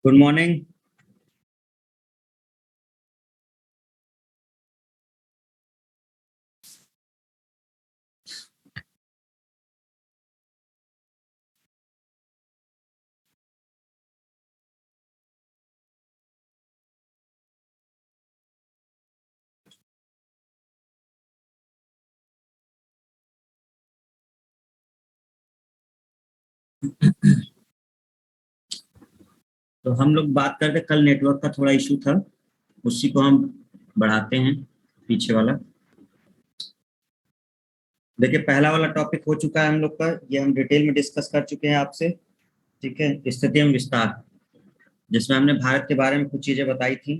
Good morning. तो हम लोग बात करते, कल नेटवर्क का थोड़ा इशू था, उसी को हम बढ़ाते हैं, पीछे वाला। देखिए, पहला वाला टॉपिक हो चुका है हम लोग का, ये हम डिटेल में डिस्कस कर चुके हैं आपसे। ठीक है, स्थिति एवं विस्तार, जिसमें हमने भारत के बारे में कुछ चीजें बताई थी।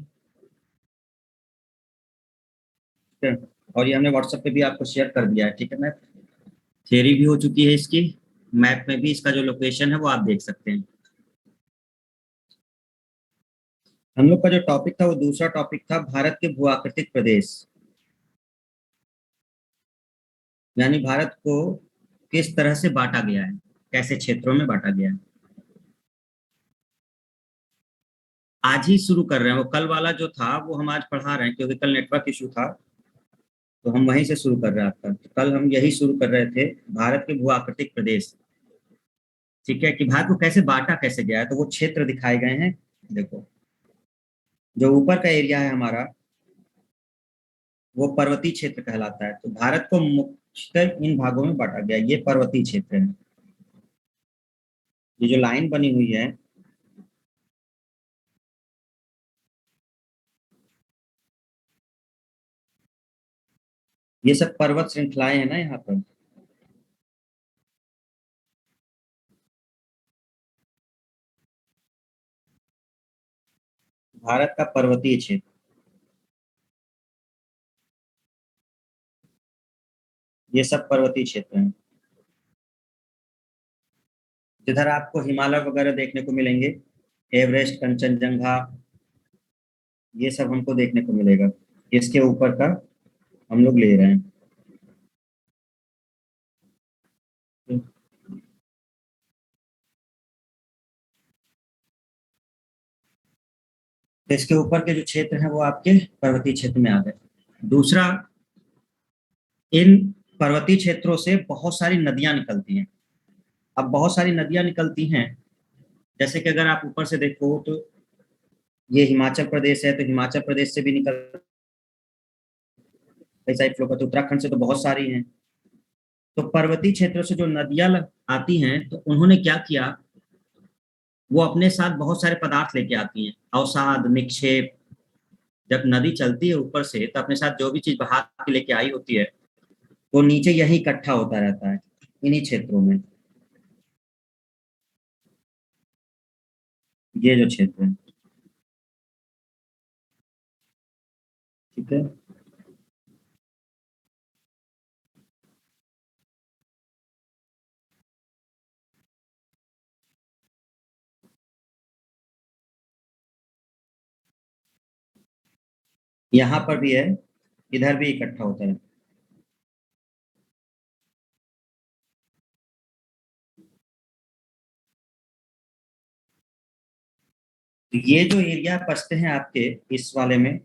ठीक है, और ये हमने व्हाट्सएप पे भी आपको शेयर कर दिया है। ठीक है, मैप थियरी भी हो चुकी है इसकी, मैप में भी इसका जो लोकेशन है वो आप देख सकते हैं। हम लोग का जो टॉपिक था वो दूसरा टॉपिक था, भारत के भू आकृतिक प्रदेश, यानी भारत को किस तरह से बांटा गया है, कैसे क्षेत्रों में बांटा गया है। आज ही शुरू कर रहे हैं, वो कल वाला जो था वो हम आज पढ़ा रहे हैं, क्योंकि कल नेटवर्क इशू था, तो हम वहीं से शुरू कर रहे हैं आपका। तो कल हम यही शुरू कर रहे थे, भारत के भू आकृतिक प्रदेश। ठीक है, कि भारत को कैसे बांटा कैसे गया है, तो वो क्षेत्र दिखाए गए हैं। देखो, जो ऊपर का एरिया है हमारा, वो पर्वतीय क्षेत्र कहलाता है। तो भारत को मुख्यतः इन भागों में बांटा गया, ये पर्वतीय क्षेत्र है। ये जो लाइन बनी हुई है, ये सब पर्वत श्रृंखलाएं हैं ना यहाँ पर। भारत का पर्वतीय क्षेत्र, ये सब पर्वतीय क्षेत्र हैं। जिधर आपको हिमालय वगैरह देखने को मिलेंगे, एवरेस्ट, कंचनजंगा, ये सब हमको देखने को मिलेगा। इसके ऊपर का हम लोग ले रहे हैं। तो इसके ऊपर के जो क्षेत्र हैं वो आपके पर्वतीय क्षेत्र में आ गए। दूसरा, इन पर्वतीय क्षेत्रों से बहुत सारी नदियां निकलती हैं। अब बहुत सारी नदियां निकलती हैं, जैसे कि अगर आप ऊपर से देखो तो ये हिमाचल प्रदेश है, तो हिमाचल प्रदेश से भी निकल कई सारी फ्लो करती है। उत्तराखंड से तो बहुत सारी हैं। तो पर्वतीय क्षेत्रों से जो नदियां आती हैं, तो उन्होंने क्या किया, वो अपने साथ बहुत सारे पदार्थ लेके आती हैं, अवसाद, निक्षेप। जब नदी चलती है ऊपर से, तो अपने साथ जो भी चीज बहा के लेके आई होती है, वो नीचे यही इकट्ठा होता रहता है, इन्हीं क्षेत्रों में। ये जो क्षेत्र है, ठीक है, यहाँ पर भी है, इधर भी इकट्ठा होता है। तो ये जो एरिया बसते हैं आपके इस वाले में,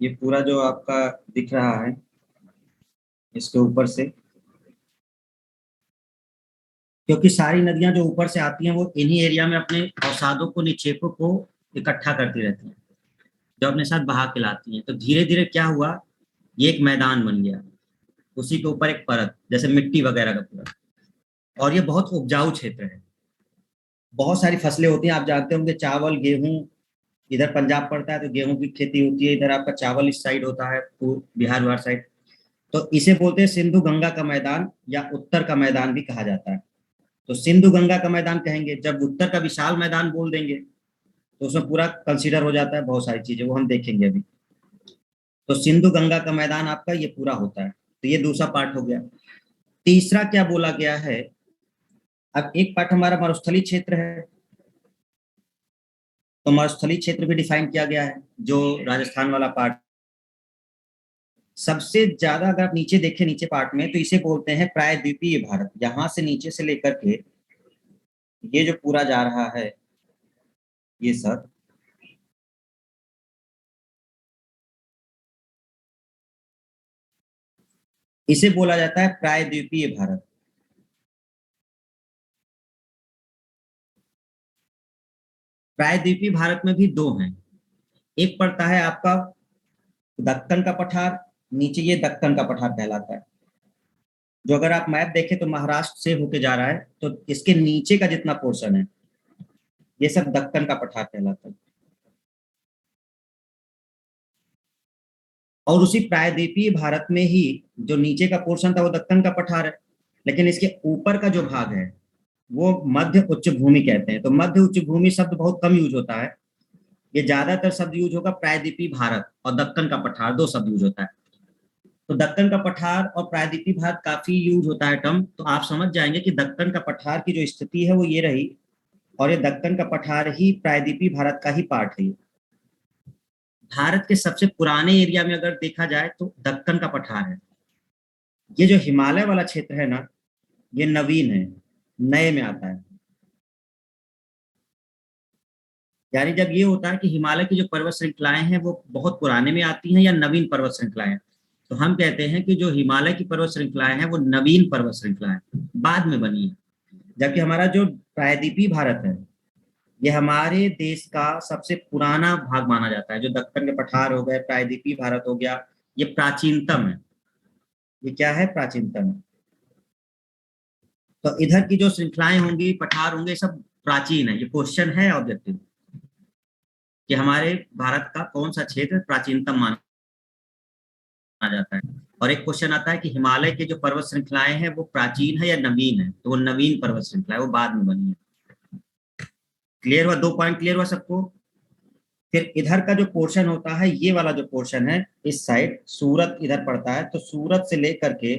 ये पूरा जो आपका दिख रहा है, इसके ऊपर से, क्योंकि सारी नदियां जो ऊपर से आती हैं वो इन्हीं एरिया में अपने अवसादों को, निक्षेपों को इकट्ठा करती रहती हैं, जो अपने साथ बहा के लाती हैं। तो धीरे धीरे क्या हुआ, ये एक मैदान बन गया, उसी के ऊपर एक परत, जैसे मिट्टी वगैरह का पूरा। और ये बहुत उपजाऊ क्षेत्र है, बहुत सारी फसलें होती हैं। आप जानते होंगे, चावल, गेहूं, इधर पंजाब पड़ता है तो गेहूं की खेती होती है, इधर आपका चावल इस साइड होता है, बिहार बिहार साइड। तो इसे बोलते हैं सिंधु गंगा का मैदान, या उत्तर का मैदान भी कहा जाता है। तो सिंधु गंगा का मैदान कहेंगे, जब उत्तर का विशाल मैदान बोल देंगे, तो उसमें पूरा कंसीडर हो जाता है, बहुत सारी चीजें वो हम देखेंगे अभी। तो सिंधु गंगा का मैदान आपका ये पूरा होता है, तो ये दूसरा पार्ट हो गया। तीसरा क्या बोला गया है, अब एक पार्ट हमारा मरुस्थलीय क्षेत्र है, तो मरुस्थलीय क्षेत्र भी डिफाइन किया गया है, जो राजस्थान वाला पार्ट। सबसे ज्यादा अगर आप नीचे देखें, नीचे पार्ट में, तो इसे बोलते हैं प्रायद्वीपीय भारत। यहाँ से नीचे से लेकर के ये जो पूरा जा रहा है, ये सब इसे बोला जाता है प्रायद्वीपीय भारत। प्रायद्वीपीय भारत में भी दो हैं। एक पड़ता है आपका दक्कन का पठार, नीचे ये दक्कन का पठार कहलाता है। जो अगर आप मैप देखें तो महाराष्ट्र से होके जा रहा है, तो इसके नीचे का जितना पोर्शन है ये सब दक्कन का पठार कहलाता है। और उसी प्रायद्वीपीय भारत में ही जो नीचे का पोर्शन था वो दक्कन का पठार है, लेकिन इसके ऊपर का जो भाग है वो मध्य उच्च भूमि कहते हैं। तो मध्य उच्च भूमि शब्द बहुत कम यूज होता है, ये ज्यादातर शब्द यूज होगा प्रायद्वीपीय भारत और दक्कन का पठार, दो शब्द यूज होता है। तो दक्कन का पठार और प्रायद्वीपीय भारत काफी यूज होता है टर्म, तो आप समझ जाएंगे कि दक्कन का पठार की जो स्थिति है वो ये रही, और ये दक्कन का पठार ही प्रायद्वीपीय भारत का ही पार्ट है। भारत के सबसे पुराने एरिया में अगर देखा जाए तो दक्कन का पठार है। ये जो हिमालय वाला क्षेत्र है ना, ये नवीन है, नए में आता है। यानी जब ये होता है कि हिमालय की जो पर्वत श्रृंखलाएं हैं वो बहुत पुराने में आती हैं या नवीन पर्वत श्रृंखलाएं, तो हम कहते हैं कि जो हिमालय की पर्वत श्रृंखलाएं हैं वो नवीन पर्वत श्रृंखलाएं बाद में बनी है। जबकि हमारा जो प्रायद्वीपीय भारत है ये हमारे देश का सबसे पुराना भाग माना जाता है। जो दक्कन के पठार हो गए, प्रायद्वीपीय भारत हो गया, ये प्राचीनतम है। ये क्या है? प्राचीनतम है। तो इधर की जो श्रृंखलाएं होंगी, पठार होंगे, सब प्राचीन है। ये क्वेश्चन है ऑब्जेक्टिव कि हमारे भारत का कौन सा क्षेत्र प्राचीनतम माना जाता है। और एक क्वेश्चन आता है कि हिमालय के जो पर्वत श्रृंखलाएं हैं वो प्राचीन है या नवीन है, तो वो नवीन पर्वत श्रृंखला है, वो बाद में बनी है। क्लियर हुआ? दो पॉइंट क्लियर हुआ सबको? फिर इधर का जो पोर्शन होता है, ये वाला जो पोर्शन है इस साइड, सूरत इधर पड़ता है, तो सूरत से लेकर के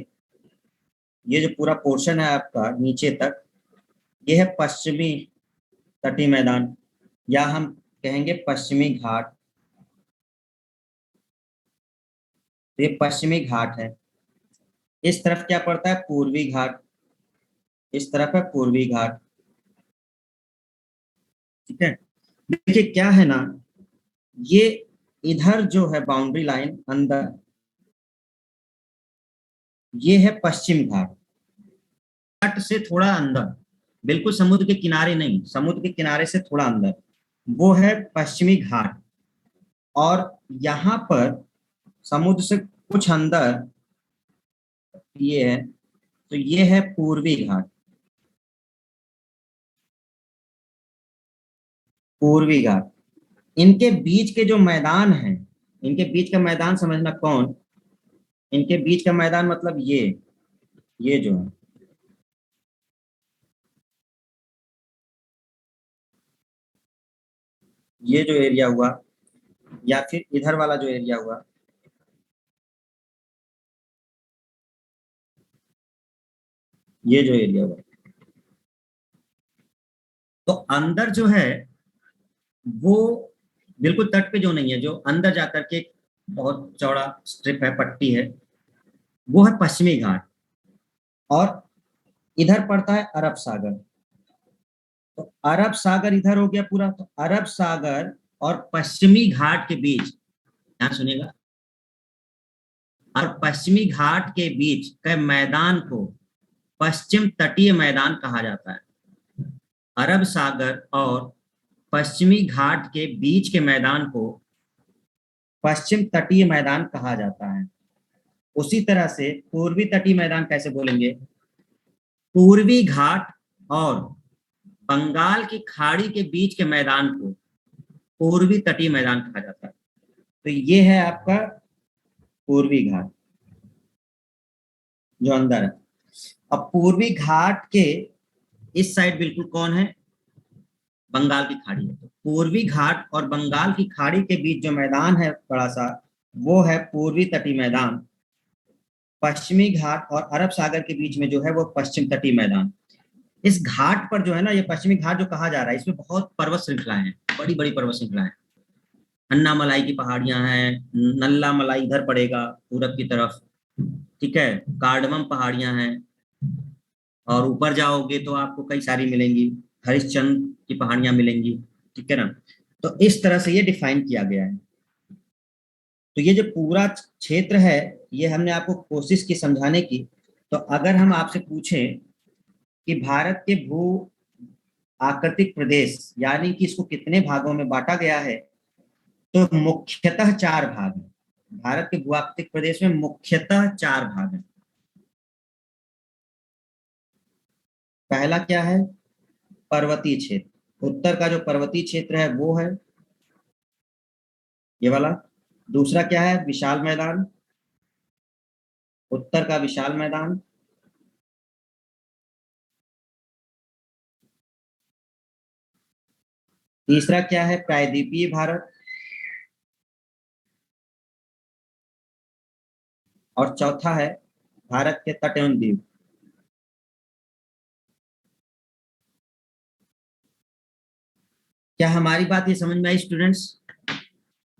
ये जो पूरा पोर्शन है आपका नीचे तक, ये है पश्चिमी तटीय मैदान, या हम कहेंगे पश्चिमी घाट। तो ये पश्चिमी घाट है। इस तरफ क्या पड़ता है? पूर्वी घाट। इस तरफ है पूर्वी घाट। ठीक है। देखिए क्या है ना, ये इधर जो है बाउंड्री लाइन अंदर, ये है पश्चिम घाट। तट से थोड़ा अंदर, बिल्कुल समुद्र के किनारे नहीं, समुद्र के किनारे से थोड़ा अंदर, वो है पश्चिमी घाट। और यहाँ पर समुद्र से कुछ अंदर ये है, तो ये है पूर्वी घाट। पूर्वी घाट, इनके बीच के जो मैदान है, इनके बीच का मैदान समझना कौन, इनके बीच का मैदान मतलब ये जो है, ये जो एरिया हुआ, या फिर इधर वाला जो एरिया हुआ, ये जो एरिया हुआ, तो अंदर जो है वो बिल्कुल तट पे जो नहीं है, जो अंदर जाकर के एक बहुत चौड़ा स्ट्रिप है, पट्टी है, वो है पश्चिमी घाट। और इधर पड़ता है अरब सागर। तो अरब सागर इधर हो गया पूरा, तो अरब सागर और पश्चिमी घाट के बीच, ध्यान सुनिएगा, और पश्चिमी घाट के बीच के मैदान को पश्चिम तटीय मैदान कहा जाता है। अरब सागर और पश्चिमी घाट के बीच के मैदान को पश्चिम तटीय मैदान कहा जाता है। उसी तरह से पूर्वी तटीय मैदान कैसे बोलेंगे? पूर्वी घाट और बंगाल की खाड़ी के बीच के मैदान को पूर्वी तटीय मैदान कहा जाता है। तो ये है आपका पूर्वी घाट जो अंदर है। अब पूर्वी घाट के इस साइड बिल्कुल कौन है? बंगाल की खाड़ी है। तो पूर्वी घाट और बंगाल की खाड़ी के बीच जो मैदान है बड़ा सा, वो है पूर्वी तटीय मैदान। पश्चिमी घाट और अरब सागर के बीच में जो है वो पश्चिम तटीय मैदान। इस घाट पर जो है ना, ये पश्चिमी घाट जो कहा जा रहा है, इसमें बहुत पर्वत श्रृंखलाएं हैं, बड़ी बड़ी पर्वत श्रृंखलाएं। अन्ना मलाई की पहाड़ियां हैं, नल्ला मलाई इधर पड़ेगा पूरब की तरफ, ठीक है, कार्डमम पहाड़ियां हैं, और ऊपर जाओगे तो आपको कई सारी मिलेंगी, हरिश्चंद्र की पहाड़ियां मिलेंगी। ठीक है ना। तो इस तरह से ये डिफाइन किया गया है। तो ये जो पूरा क्षेत्र है, ये हमने आपको कोशिश की समझाने की। तो अगर हम आपसे पूछें कि भारत के भू आकृतिक प्रदेश यानी कि इसको कितने भागों में बांटा गया है, तो मुख्यतः 4 भाग हैं। भारत के भू आकृतिक प्रदेश में मुख्यतः 4 भाग हैं। पहला क्या है? पर्वतीय क्षेत्र। उत्तर का जो पर्वतीय क्षेत्र है वो है ये वाला। दूसरा क्या है? विशाल मैदान। उत्तर का विशाल मैदान। तीसरा क्या है? प्रायद्वीपीय भारत। और चौथा है भारत के तट एवं द्वीप। क्या हमारी बात ये समझ में आई स्टूडेंट्स?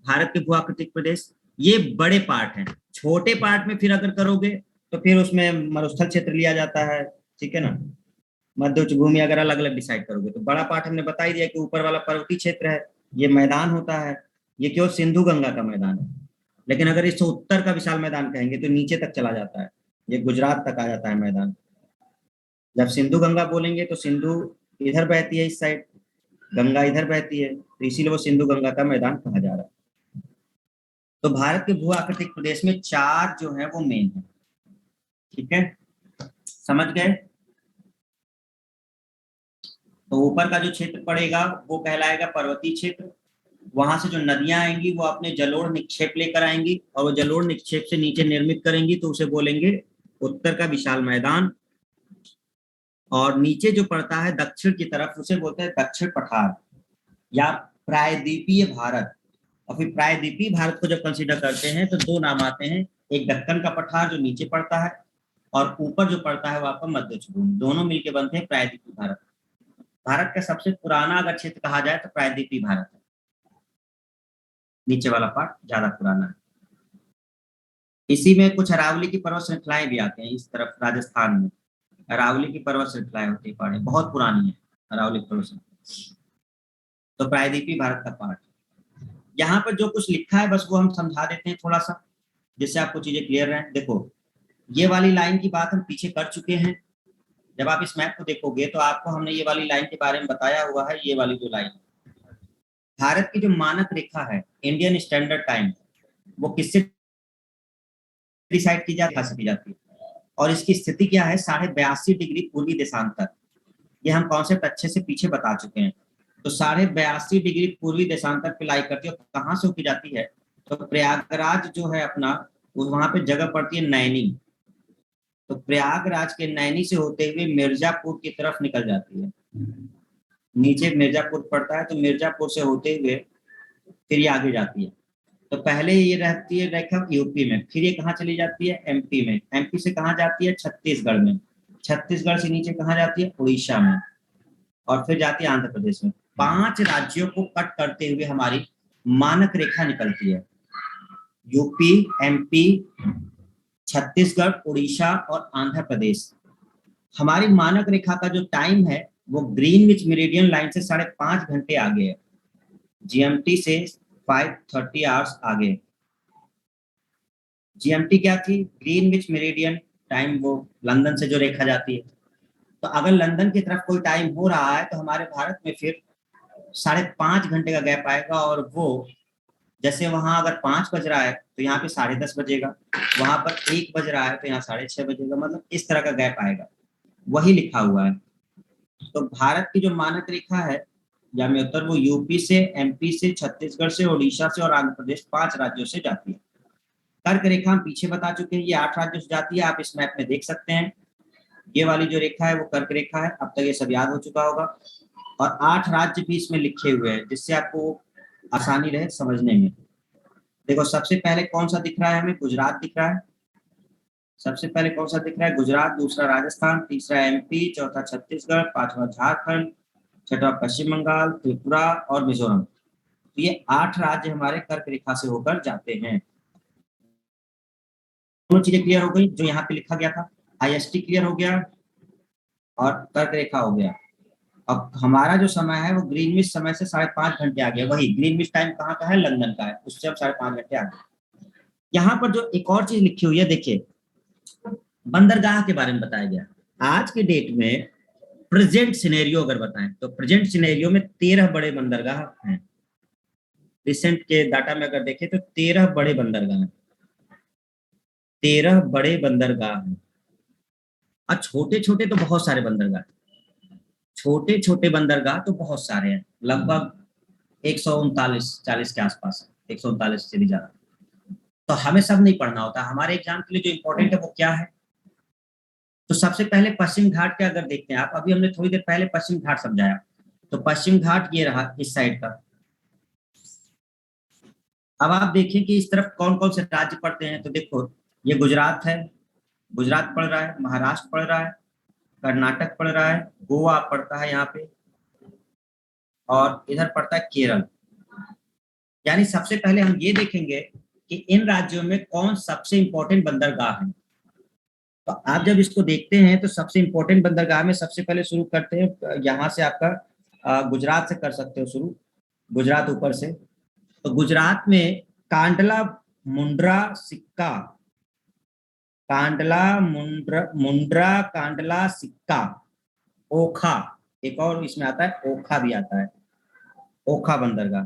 भारत के भू आकृतिक प्रदेश ये बड़े पार्ट हैं। छोटे पार्ट में फिर अगर करोगे तो फिर उसमें मरुस्थल क्षेत्र लिया जाता है, ठीक है ना। मध्य उच्च भूमि अगर अलग अलग डिसाइड करोगे तो बड़ा पार्ट हमने बता ही दिया कि ऊपर वाला पर्वतीय क्षेत्र है, ये मैदान होता है। ये क्यों? सिंधु गंगा का मैदान है। लेकिन अगर इसे उत्तर का विशाल मैदान कहेंगे तो नीचे तक चला जाता है, ये गुजरात तक आ जाता है मैदान। जब सिंधु गंगा बोलेंगे तो सिंधु इधर बहती है इस साइड, गंगा इधर बहती है, तो इसीलिए वो सिंधु गंगा का मैदान कहा जा रहा है। तो भारत के भू आकृतिक प्रदेश में 4 जो है वो मेन है, ठीक है, समझ गए। तो ऊपर का जो क्षेत्र पड़ेगा वो कहलाएगा पर्वतीय क्षेत्र। वहां से जो नदियां आएंगी वो अपने जलोढ़ निक्षेप लेकर आएंगी, और वो जलोढ़ निक्षेप से नीचे निर्मित करेंगी, तो उसे बोलेंगे उत्तर का विशाल मैदान। और नीचे जो पड़ता है दक्षिण की तरफ उसे बोलते हैं दक्षिण पठार या प्रायद्वीपीय भारत। और फिर प्रायद्वीपीय भारत को जब कंसीडर करते हैं तो 2 नाम आते हैं, एक दक्कन का पठार जो नीचे पड़ता है, और ऊपर जो पड़ता है वो आपका मध्य भूमि, दोनों मिलकर बनते हैं प्रायद्वीपीय भारत। भारत का सबसे पुराना अगर क्षेत्र कहा जाए तो प्रायद्वीपीय भारत है, नीचे वाला पार्ट ज्यादा पुराना है। इसी में कुछ अरावली की पर्वत श्रृंखलाएं भी आते हैं इस तरफ राजस्थान में। अरावली की पर्वत श्रृंखलाएं होती है, पहाड़ी बहुत पुरानी है अरावली पर्वत श्रृंखला। तो प्रायद्वीपीय भारत का पार्ट। यहाँ पर जो कुछ लिखा है बस वो हम समझा देते हैं थोड़ा सा, जिससे आपको चीजें क्लियर रहें। देखो, ये वाली लाइन की बात हम पीछे कर चुके हैं। जब आप इस मैप को देखोगे तो आपको हमने ये वाली लाइन के बारे में बताया हुआ है। ये वाली जो लाइन, भारत की जो मानक रेखा है, इंडियन स्टैंडर्ड टाइम, वो किससे डिसाइड की जाती है? और इसकी स्थिति क्या है? 82.5 डिग्री पूर्वी देशांतर। ये हम कॉन्सेप्ट अच्छे से पीछे बता चुके हैं। तो 82.5 डिग्री पूर्वी देशांतर पे लाई करती है। कहाँ से होती जाती है? तो प्रयागराज जो है अपना, वहां पे जगह पड़ती है नैनी। तो प्रयागराज के नैनी से होते हुए मिर्जापुर की तरफ निकल जाती है। नीचे मिर्जापुर पड़ता है, तो मिर्जापुर से होते हुए फिर ये आगे जाती है। तो पहले ये रहती है रेखा यूपी में, फिर ये कहाँ चली जाती है? एमपी में। एमपी से कहाँ जाती है? छत्तीसगढ़ में। छत्तीसगढ़ से नीचे कहाँ जाती है? उड़ीसा में। और फिर जाती है आंध्र प्रदेश में। 5 राज्यों को कट करते हुए हमारी मानक रेखा निकलती है। यूपी, एमपी, छत्तीसगढ़, उड़ीसा और आंध्र प्रदेश। हमारी मानक रेखा का जो टाइम है वो ग्रीनविच मेरिडियन लाइन से 5.5 घंटे आगे है, जीएमटी से 5:30 आवर्स आगे। जीएमटी क्या थी? ग्रीनविच मेरिडियन टाइम, वो लंदन से जो रेखा जाती है। तो अगर लंदन की तरफ कोई टाइम हो रहा है तो हमारे भारत में फिर 5.5 घंटे का गैप आएगा। और वो जैसे वहां अगर 5 बज रहा है तो यहाँ पे 10:30 बजेगा, वहां पर 1 बज रहा है तो यहाँ 6:30 बजेगा, मतलब इस तरह का गैप आएगा। वही लिखा हुआ है। तो भारत की जो मानक रेखा है या में उत्तर, वो यूपी से, एमपी से, छत्तीसगढ़ से, उड़ीसा से और आंध्र प्रदेश 5 राज्यों से जाती है। कर्क रेखा हम पीछे बता चुके हैं, ये 8 राज्यों से जाती है, आप इस मैप में देख सकते हैं। ये वाली जो रेखा है वो कर्क रेखा है, अब तक ये सब याद हो चुका होगा। और 8 राज्य भी इसमें लिखे हुए हैं जिससे आपको आसानी रहे समझने में। देखो, सबसे पहले कौन सा दिख रहा है हमें? गुजरात दिख रहा है। सबसे पहले कौन सा दिख रहा है? गुजरात। दूसरा राजस्थान, तीसरा एमपी, चौथा छत्तीसगढ़, पांचवा झारखंड, छठा पश्चिम बंगाल, त्रिपुरा और मिजोरम। तो ये 8 राज्य हमारे कर्क रेखा से होकर जाते हैं। दोनों चीजें क्लियर हो गई जो यहाँ पे लिखा गया था। आईएसटी क्लियर हो गया और कर्क रेखा हो गया। अब हमारा जो समय है वो ग्रीनविच समय से 5.5 घंटे आगे है। वही ग्रीनविच टाइम कहाँ का है, लंदन का है, उससे हम 5.5 घंटे आगे। यहाँ पर जो एक और चीज लिखी हुई है देखिए, बंदरगाह के बारे में बताया गया। आज के डेट में प्रेजेंट सिनेरियो अगर बताएं तो प्रेजेंट सिनेरियो में 13 बड़े बंदरगाह हैं। रिसेंट के डाटा में अगर देखें तो 13 बड़े बंदरगाह हैं, 13 बड़े बंदरगाह हैं। और छोटे छोटे तो बहुत सारे बंदरगाह, छोटे छोटे बंदरगाह तो बहुत सारे हैं, लगभग 139 40 के आसपास है, 139 से भी ज्यादा। तो हमें सब नहीं पढ़ना होता, हमारे एग्जाम के लिए जो इम्पोर्टेंट है वो क्या है। तो सबसे पहले पश्चिम घाट के अगर देखते हैं आप, अभी हमने थोड़ी देर पहले पश्चिम घाट समझाया, तो पश्चिम घाट ये रहा इस साइड का। अब आप देखें कि इस तरफ कौन कौन से राज्य पड़ते हैं, तो देखो ये गुजरात है, गुजरात पड़ रहा है, महाराष्ट्र पड़ रहा है, कर्नाटक पड़ रहा है, गोवा पड़ता है यहाँ पे, और इधर पड़ता है केरल। यानी सबसे पहले हम ये देखेंगे कि इन राज्यों में कौन सबसे इंपॉर्टेंट बंदरगाह है। तो आप जब इसको देखते हैं तो सबसे इंपॉर्टेंट बंदरगाह में सबसे पहले शुरू करते हैं, यहाँ से आपका गुजरात से कर सकते हो शुरू, गुजरात ऊपर से। तो गुजरात में कांडला मुंड्रा सिक्का, कांडला मुंड्रा मुंड्रा कांडला सिक्का, ओखा, एक और इसमें आता है ओखा भी आता है, ओखा बंदरगाह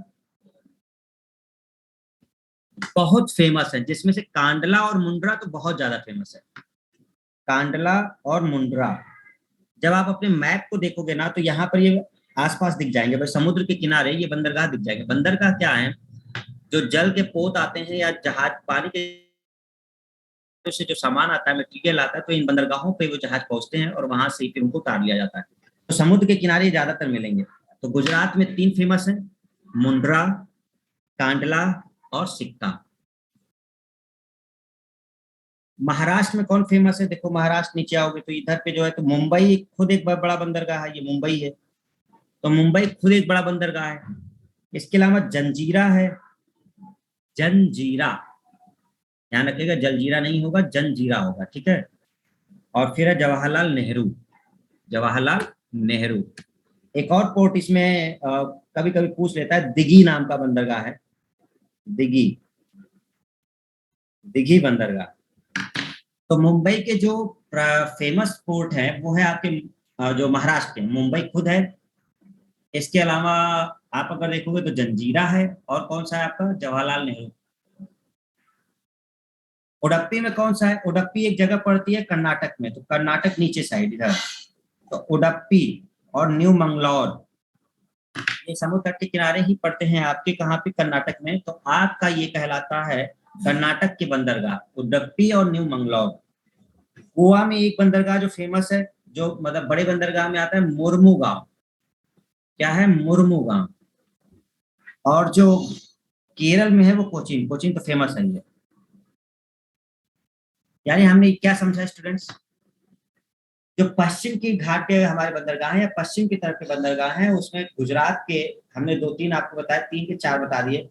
बहुत फेमस है, जिसमें से कांडला और मुंड्रा तो बहुत ज्यादा फेमस है। कांडला और मुंड्रा जब आप अपने मैप को देखोगे ना तो यहाँ पर ये आसपास दिख जाएंगे, भाई समुद्र के किनारे ये बंदरगाह दिख जाएंगे। बंदरगाह क्या है, जो जल के पोत आते हैं या जहाज पानी के से जो सामान आता है, मटीरियल आता है, तो इन बंदरगाहों पे वो जहाज पहुंचते हैं और वहां से फिर उनको उतार लिया जाता है। तो समुद्र के किनारे ज्यादातर मिलेंगे। तो गुजरात में 3 फेमस है, मुंड्रा, कांडला और सिक्का। महाराष्ट्र में कौन फेमस है, देखो महाराष्ट्र नीचे आओगे तो इधर पे जो है तो मुंबई खुद एक बड़ा बंदरगाह है, ये मुंबई है, तो मुंबई खुद एक बड़ा बंदरगाह है। इसके अलावा जंजीरा है, जंजीरा, ध्यान रखिएगा जलजीरा नहीं होगा, जंजीरा होगा, ठीक है। और फिर है जवाहरलाल नेहरू, जवाहरलाल नेहरू। एक और पोर्ट इसमें कभी कभी पूछ लेता है, दिघी नाम का बंदरगाह है, दिघी, दिघी बंदरगाह। तो मुंबई के जो फेमस पोर्ट है वो है आपके जो महाराष्ट्र के, मुंबई खुद है। इसके अलावा आप अगर देखोगे तो जंजीरा है, और कौन सा है आपका, जवाहरलाल नेहरू। उडप्पी में कौन सा है, उडप्पी एक जगह पड़ती है कर्नाटक में, तो कर्नाटक नीचे साइड इधर, तो उडप्पी और न्यू मंगलौर, ये समुद्र तट के किनारे ही पड़ते हैं आपके, कहाँ पे, कर्नाटक में। तो आपका ये कहलाता है कर्नाटक के बंदरगाह, उडप्पी और न्यू मंगलौर। गोवा में एक बंदरगाह जो फेमस है, जो मतलब बड़े बंदरगाह में आता है, मुर्मुगांव, क्या है, मुर्मुगांव। और जो केरल में है वो कोचीन, कोचीन तो फेमस है ये। यानी हमने क्या समझा स्टूडेंट्स, जो पश्चिम की घाट के हमारे बंदरगाह हैं या पश्चिम की तरफ के बंदरगाह हैं, उसमें गुजरात के हमने 2-3 आपको बताया, 3 के 4 बता दिए।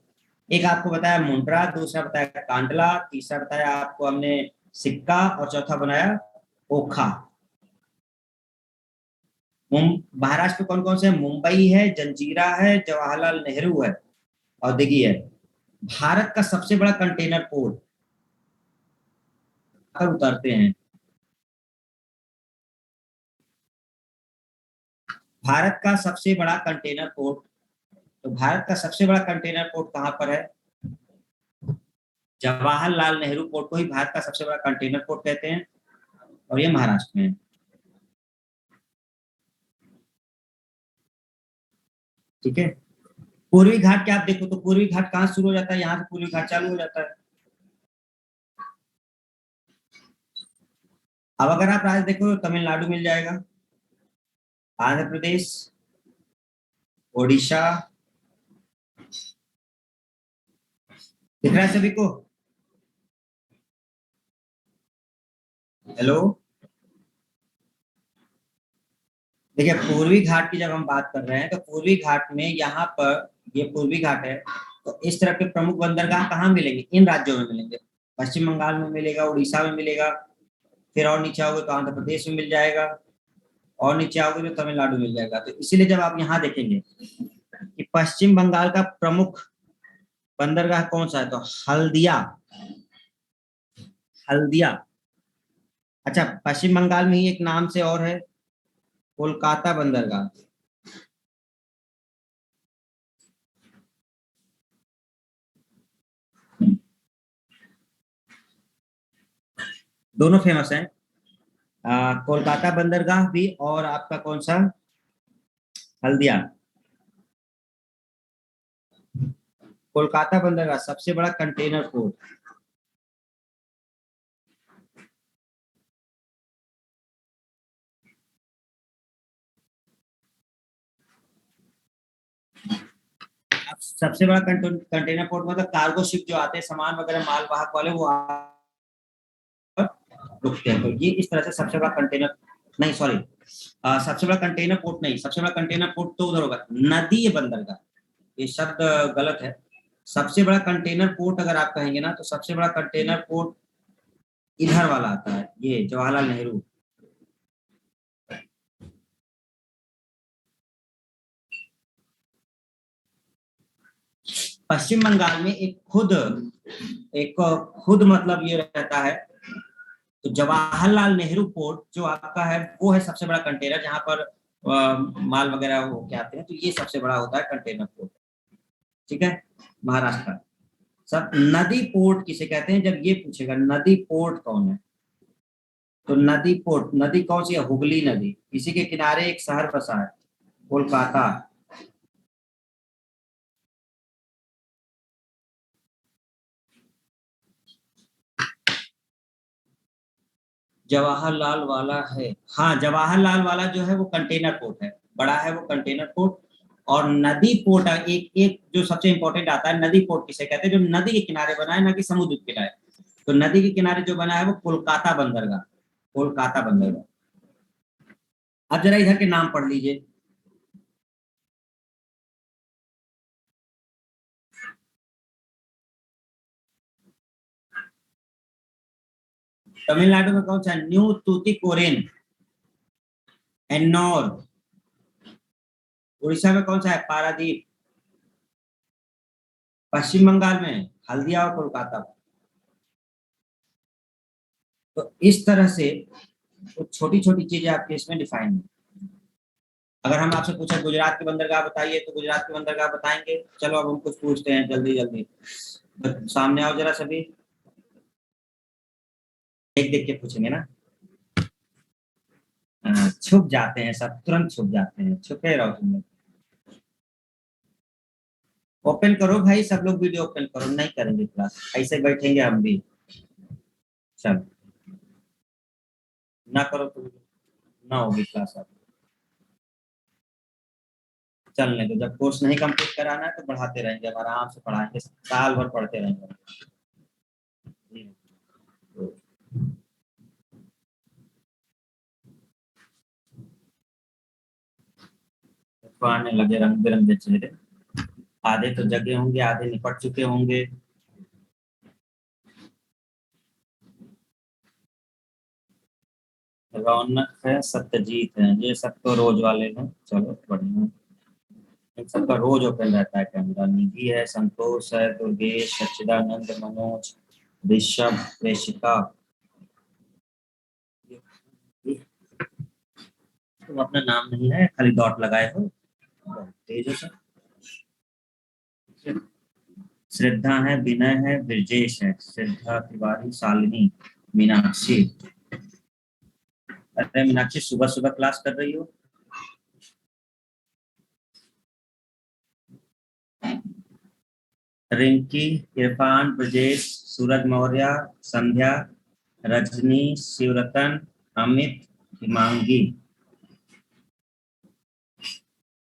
एक आपको बताया मुंड्रा, दूसरा बताया कांडला, तीसरा बताया आपको हमने सिक्का, और चौथा बनाया ओखा। महाराष्ट्र में कौन कौन से है, मुंबई है, जंजीरा है, जवाहरलाल नेहरू है, और दिघी है। भारत का सबसे बड़ा कंटेनर पोर्ट पर उतरते हैं, भारत का सबसे बड़ा कंटेनर पोर्ट, तो भारत का सबसे बड़ा कंटेनर पोर्ट कहां पर है, जवाहरलाल नेहरू पोर्ट को ही भारत का सबसे बड़ा कंटेनर पोर्ट कहते हैं, और ये महाराष्ट्र में है, ठीक है। पूर्वी घाट क्या आप देखो तो पूर्वी घाट कहाँ शुरू हो जाता है, यहाँ से पूर्वी घाट चालू हो जाता है। अब अगर आप राज्य देखो तो तमिलनाडु मिल जाएगा, आंध्र प्रदेश, ओडिशा, दिख रहा है सभी को, हेलो। देखिए पूर्वी घाट की जब हम बात कर रहे हैं तो पूर्वी घाट में यहाँ पर ये पूर्वी घाट है, तो इस तरह के प्रमुख बंदरगाह कहाँ मिलेंगे, इन राज्यों में मिलेंगे। पश्चिम बंगाल में मिलेगा, उड़ीसा में मिलेगा, फिर और नीचे आओगे तो आंध्र प्रदेश में मिल जाएगा, और नीचे आओगे तो तमिलनाडु मिल जाएगा। तो इसीलिए जब आप यहाँ देखेंगे कि पश्चिम बंगाल का प्रमुख बंदरगाह कौन सा है, तो हल्दिया। हल्दिया। अच्छा, पश्चिम बंगाल में ही एक नाम से और है, कोलकाता बंदरगाह। दोनों फेमस हैं, कोलकाता बंदरगाह भी और आपका कौन सा, हल्दिया। कोलकाता बंदरगाह सबसे बड़ा कंटेनर पोर्ट। अब सबसे बड़ा कंटेनर पोर्ट मतलब कार्गो शिप जो आते हैं सामान वगैरह माल वाहक वाले, वो रुकते हैं। तो ये इस तरह से सबसे बड़ा कंटेनर, नहीं सॉरी, सबसे बड़ा कंटेनर पोर्ट नहीं, सबसे बड़ा कंटेनर पोर्ट तो उधर होगा, नदी बंदरगाह, ये शब्द गलत है। सबसे बड़ा कंटेनर पोर्ट अगर आप कहेंगे ना, तो सबसे बड़ा कंटेनर पोर्ट इधर वाला आता है, ये जवाहरलाल नेहरू। पश्चिम बंगाल में एक खुद मतलब ये रहता है, तो जवाहरलाल नेहरू पोर्ट जो आपका है वो है सबसे बड़ा कंटेनर, जहां पर माल वगैरह हो के आते हैं, तो ये सबसे बड़ा होता है कंटेनर पोर्ट। ठीक है, महाराष्ट्र। सब नदी पोर्ट किसे कहते हैं, जब ये पूछेगा नदी पोर्ट कौन है, तो नदी पोर्ट, नदी कौन सी है, हुगली नदी, इसी के किनारे एक शहर बसा है, कोलकाता। जवाहरलाल वाला है, हाँ जवाहरलाल वाला जो है वो कंटेनर पोर्ट है, बड़ा है वो कंटेनर पोर्ट। और नदी पोर्ट एक एक जो सबसे इंपॉर्टेंट आता है, नदी पोर्ट किसे कहते हैं, जो नदी के किनारे बना है, ना कि समुद्र के किनारे। तो नदी के किनारे जो बना है वो कोलकाता बंदरगाह, कोलकाता बंदरगाह। अब जरा इधर के नाम पढ़ लीजिए। तमिलनाडु में कौन सा, न्यू तूतीकोरिन, एन्नौर। उड़ीसा में कौन सा है, पारादीप। पश्चिम बंगाल में हल्दिया और कोलकाता। तो इस तरह से तो छोटी छोटी चीजें आपके इसमें डिफाइन है। अगर हम आपसे पूछे गुजरात के बंदरगाह बताइए, तो गुजरात के बंदरगाह बताएंगे। चलो अब हम कुछ पूछते हैं जल्दी जल्दी, तो सामने आओ जरा सभी, देख देख के पूछेंगे ना। छुप जाते हैं सब, तुरंत छुप जाते हैं, छुपे रहो तुम लोग। ओपन करो भाई, सब लोग वीडियो ओपन करो, नहीं करेंगे क्लास, ऐसे बैठेंगे हम भी। चलो, ना करो तुम, ना होगी क्लास अब। चलने दो, जब कोर्स नहीं कंप्लीट कराना है तो बढ़ाते रहेंगे, अब आराम से पढ़ाएंगे, साल भर पढ़ते रहेंगे। तो आने लगे रंग बिरंगे चेहरे, आधे तो जगे होंगे, आधे निपट चुके होंगे। रौनक है, सत्यजीत है, ये सब तो रोज वाले हैं, चलो बढ़िया। इन सबका रोज ओपन रहता है कैमरा। निधि है, संतोष है, दुर्गेश, सच्चिदानंद, मनोज, ऋषभ, प्रेषिका। तुम अपना नाम नहीं है, खाली डॉट लगाए हो, बहुत तेज हो सब। श्रद्धा है, विनय है, ब्रजेश है, श्रद्धा तिवारी, शालिनी, मीनाक्षी। अरे मीनाक्षी, सुबह सुबह क्लास कर रही हो। रिंकी, इरफान, ब्रजेश, सूरज मौर्य, संध्या, रजनी, शिवरतन, अमित, हिमांगी।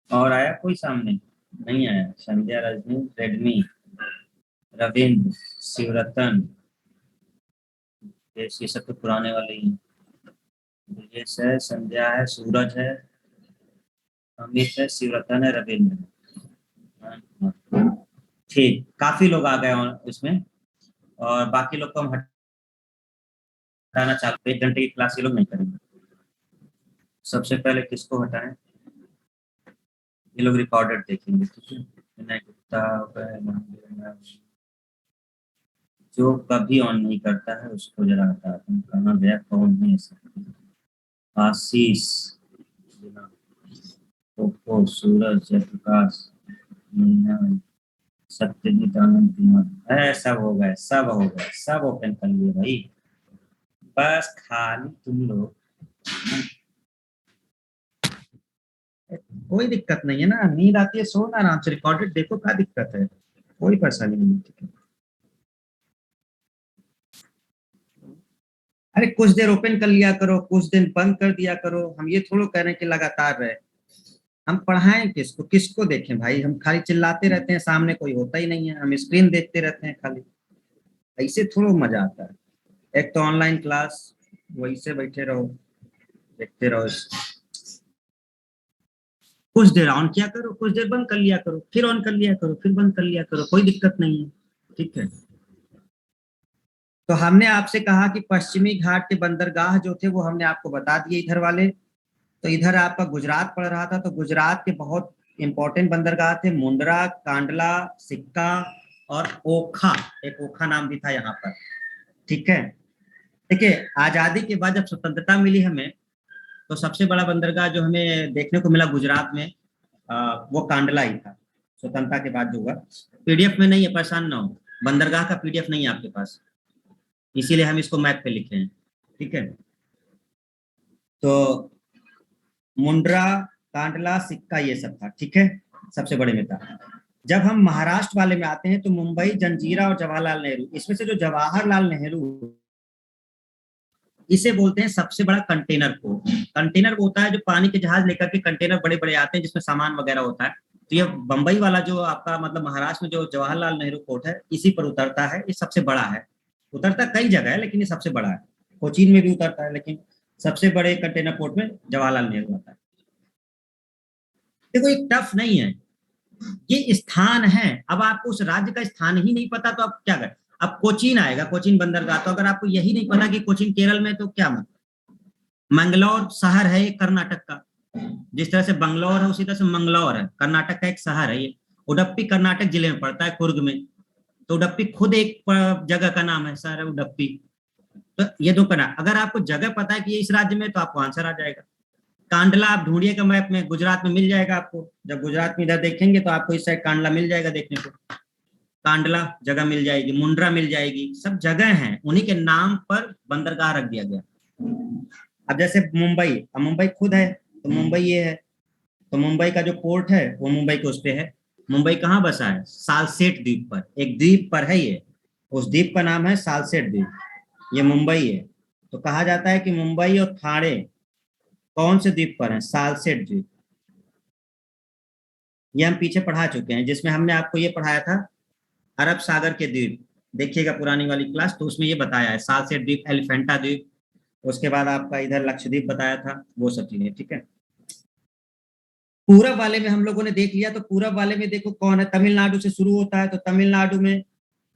और आया कोई सामने, नहीं आया। संध्या, रजनी, रेडमी, रविंद्र, शिवरतन, ये सब तो पुराने वाले ही हैं। ब्रजेश है, संध्या है, सूरज है, अमित है, शिवरतन है, रविंद्र है। ठीक, काफी लोग आ गए इसमें, और बाकी लोग को हम हटाना चाहते हैं, 1 घंटे की क्लास ये लोग नहीं करेंगे। सबसे पहले किसको हटाएं? ये लोग रिकॉर्डेड देखेंगे, ठीक है। विनय गुप्ता, जो कभी ऑन नहीं करता है उसको जरा हटा दें। कहाँ गया, कौन है ऐसा? आशीष, पोपो, सूरज, जयप्रकाश, मीना, सत्यजीत, आनंद कुमार है। सब हो गए, सब हो गए, सब ओपन कर लिए भाई। बस खाली तुम लोग, कोई दिक्कत नहीं है ना, नींद आती है सो ना, आराम से रिकॉर्डेड देखो, क्या दिक्कत है, कोई परेशानी नहीं है, ठीक है। अरे कुछ देर ओपन कर लिया करो, कुछ दिन बंद कर दिया करो, हम ये थोड़ा कह रहे हैं कि लगातार रहे। हम पढ़ाएं किसको, किसको देखें भाई, हम खाली चिल्लाते रहते हैं, सामने कोई होता ही नहीं है, हम स्क्रीन देखते रहते हैं खाली, ऐसे थोड़ा मजा आता है। एक तो ऑनलाइन क्लास, वही से बैठे रहो, देखते रहो। कुछ देर ऑन किया करो, कुछ देर बंद कर लिया करो, फिर ऑन कर लिया करो, फिर बंद कर लिया करो, कोई दिक्कत नहीं है, ठीक है। तो हमने आपसे कहा कि पश्चिमी घाट के बंदरगाह जो थे वो हमने आपको बता दिए इधर वाले। तो इधर आपका गुजरात पड़ रहा था, तो गुजरात के बहुत इंपॉर्टेंट बंदरगाह थे, मुंद्रा, कांडला, सिक्का और ओखा। एक ओखा नाम भी था यहाँ पर, ठीक है। देखिए, आजादी के बाद जब स्वतंत्रता मिली हमें, तो सबसे बड़ा बंदरगाह जो हमें देखने को मिला गुजरात में, वो कांडला ही था, स्वतंत्रता के बाद जो हुआ। पीडीएफ में नहीं है, परेशान ना हो, बंदरगाह का पीडीएफ नहीं है आपके पास, इसीलिए हम इसको मैप पे लिखे हैं, ठीक है। तो मुंड्रा, कांडला, सिक्का, ये सब था, ठीक है, सबसे बड़े में था। जब हम महाराष्ट्र वाले में आते हैं तो मुंबई, जंजीरा और जवाहरलाल नेहरू, इसमें से जो जवाहरलाल नेहरू, इसे बोलते हैं सबसे बड़ा कंटेनर पोर्ट। कंटेनर वो होता है जो पानी के जहाज लेकर के, कंटेनर बड़े बड़े आते हैं जिसमें सामान वगैरह होता है। तो ये बंबई वाला जो आपका मतलब महाराष्ट्र में जो जवाहरलाल नेहरू पोर्ट है, इसी पर उतरता है, ये सबसे बड़ा है। उतरता कई जगह है लेकिन ये सबसे बड़ा है, कोचीन में भी उतरता है, लेकिन सबसे बड़े कंटेनर पोर्ट में जवाहरलाल नेहरू आता है। देखो, एक टफ नहीं है, ये स्थान है। अब आपको उस राज्य का स्थान ही नहीं पता तो आप क्या करें। अब कोचीन आएगा, कोचीन बंदरगाह, तो अगर आपको यही नहीं पता कि कोचीन केरल में, तो क्या मतलब। मंगलौर शहर है एक कर्नाटक का, जिस तरह से बंगलौर है उसी तरह से मंगलौर है, कर्नाटक का एक शहर है ये। उडप्पी कर्नाटक जिले में पड़ता है, कुर्ग में। तो उडप्पी खुद एक जगह का नाम है, शहर है उडप्पी। तो ये दो करना, अगर आपको जगह पता है कि ये इस राज्य में, तो आपको आंसर आ जाएगा। कांडला आप ढूंढिएगा मैप में, गुजरात में मिल जाएगा आपको, जब गुजरात में इधर देखेंगे तो आपको इस साइड कांडला मिल जाएगा देखने को, कांडला जगह मिल जाएगी, मुंड्रा मिल जाएगी, सब जगह हैं, उन्हीं के नाम पर बंदरगाह रख दिया गया। अब जैसे मुंबई, अब मुंबई खुद है, तो मुंबई ये है, तो मुंबई का जो पोर्ट है वो मुंबई के उस पे है। मुंबई कहाँ बसा है? सालसेट द्वीप पर, एक द्वीप पर है ये, उस द्वीप का नाम है सालसेट द्वीप, ये मुंबई है। तो कहा जाता है कि मुंबई और थाने कौन से द्वीप पर है? सालसेट द्वीप। ये हम पीछे पढ़ा चुके हैं, जिसमें हमने आपको ये पढ़ाया था अरब सागर के द्वीप, देखिएगा पुरानी वाली क्लास, तो उसमें ये बताया है सालसेट द्वीप, एलिफेंटा द्वीप, उसके बाद आपका इधर लक्षद्वीप बताया था, वो सब चीजें, ठीक है। पूरब वाले में हम लोगों ने देख लिया, तो पूरब वाले में देखो कौन है, तमिलनाडु से शुरू होता है, तो तमिलनाडु में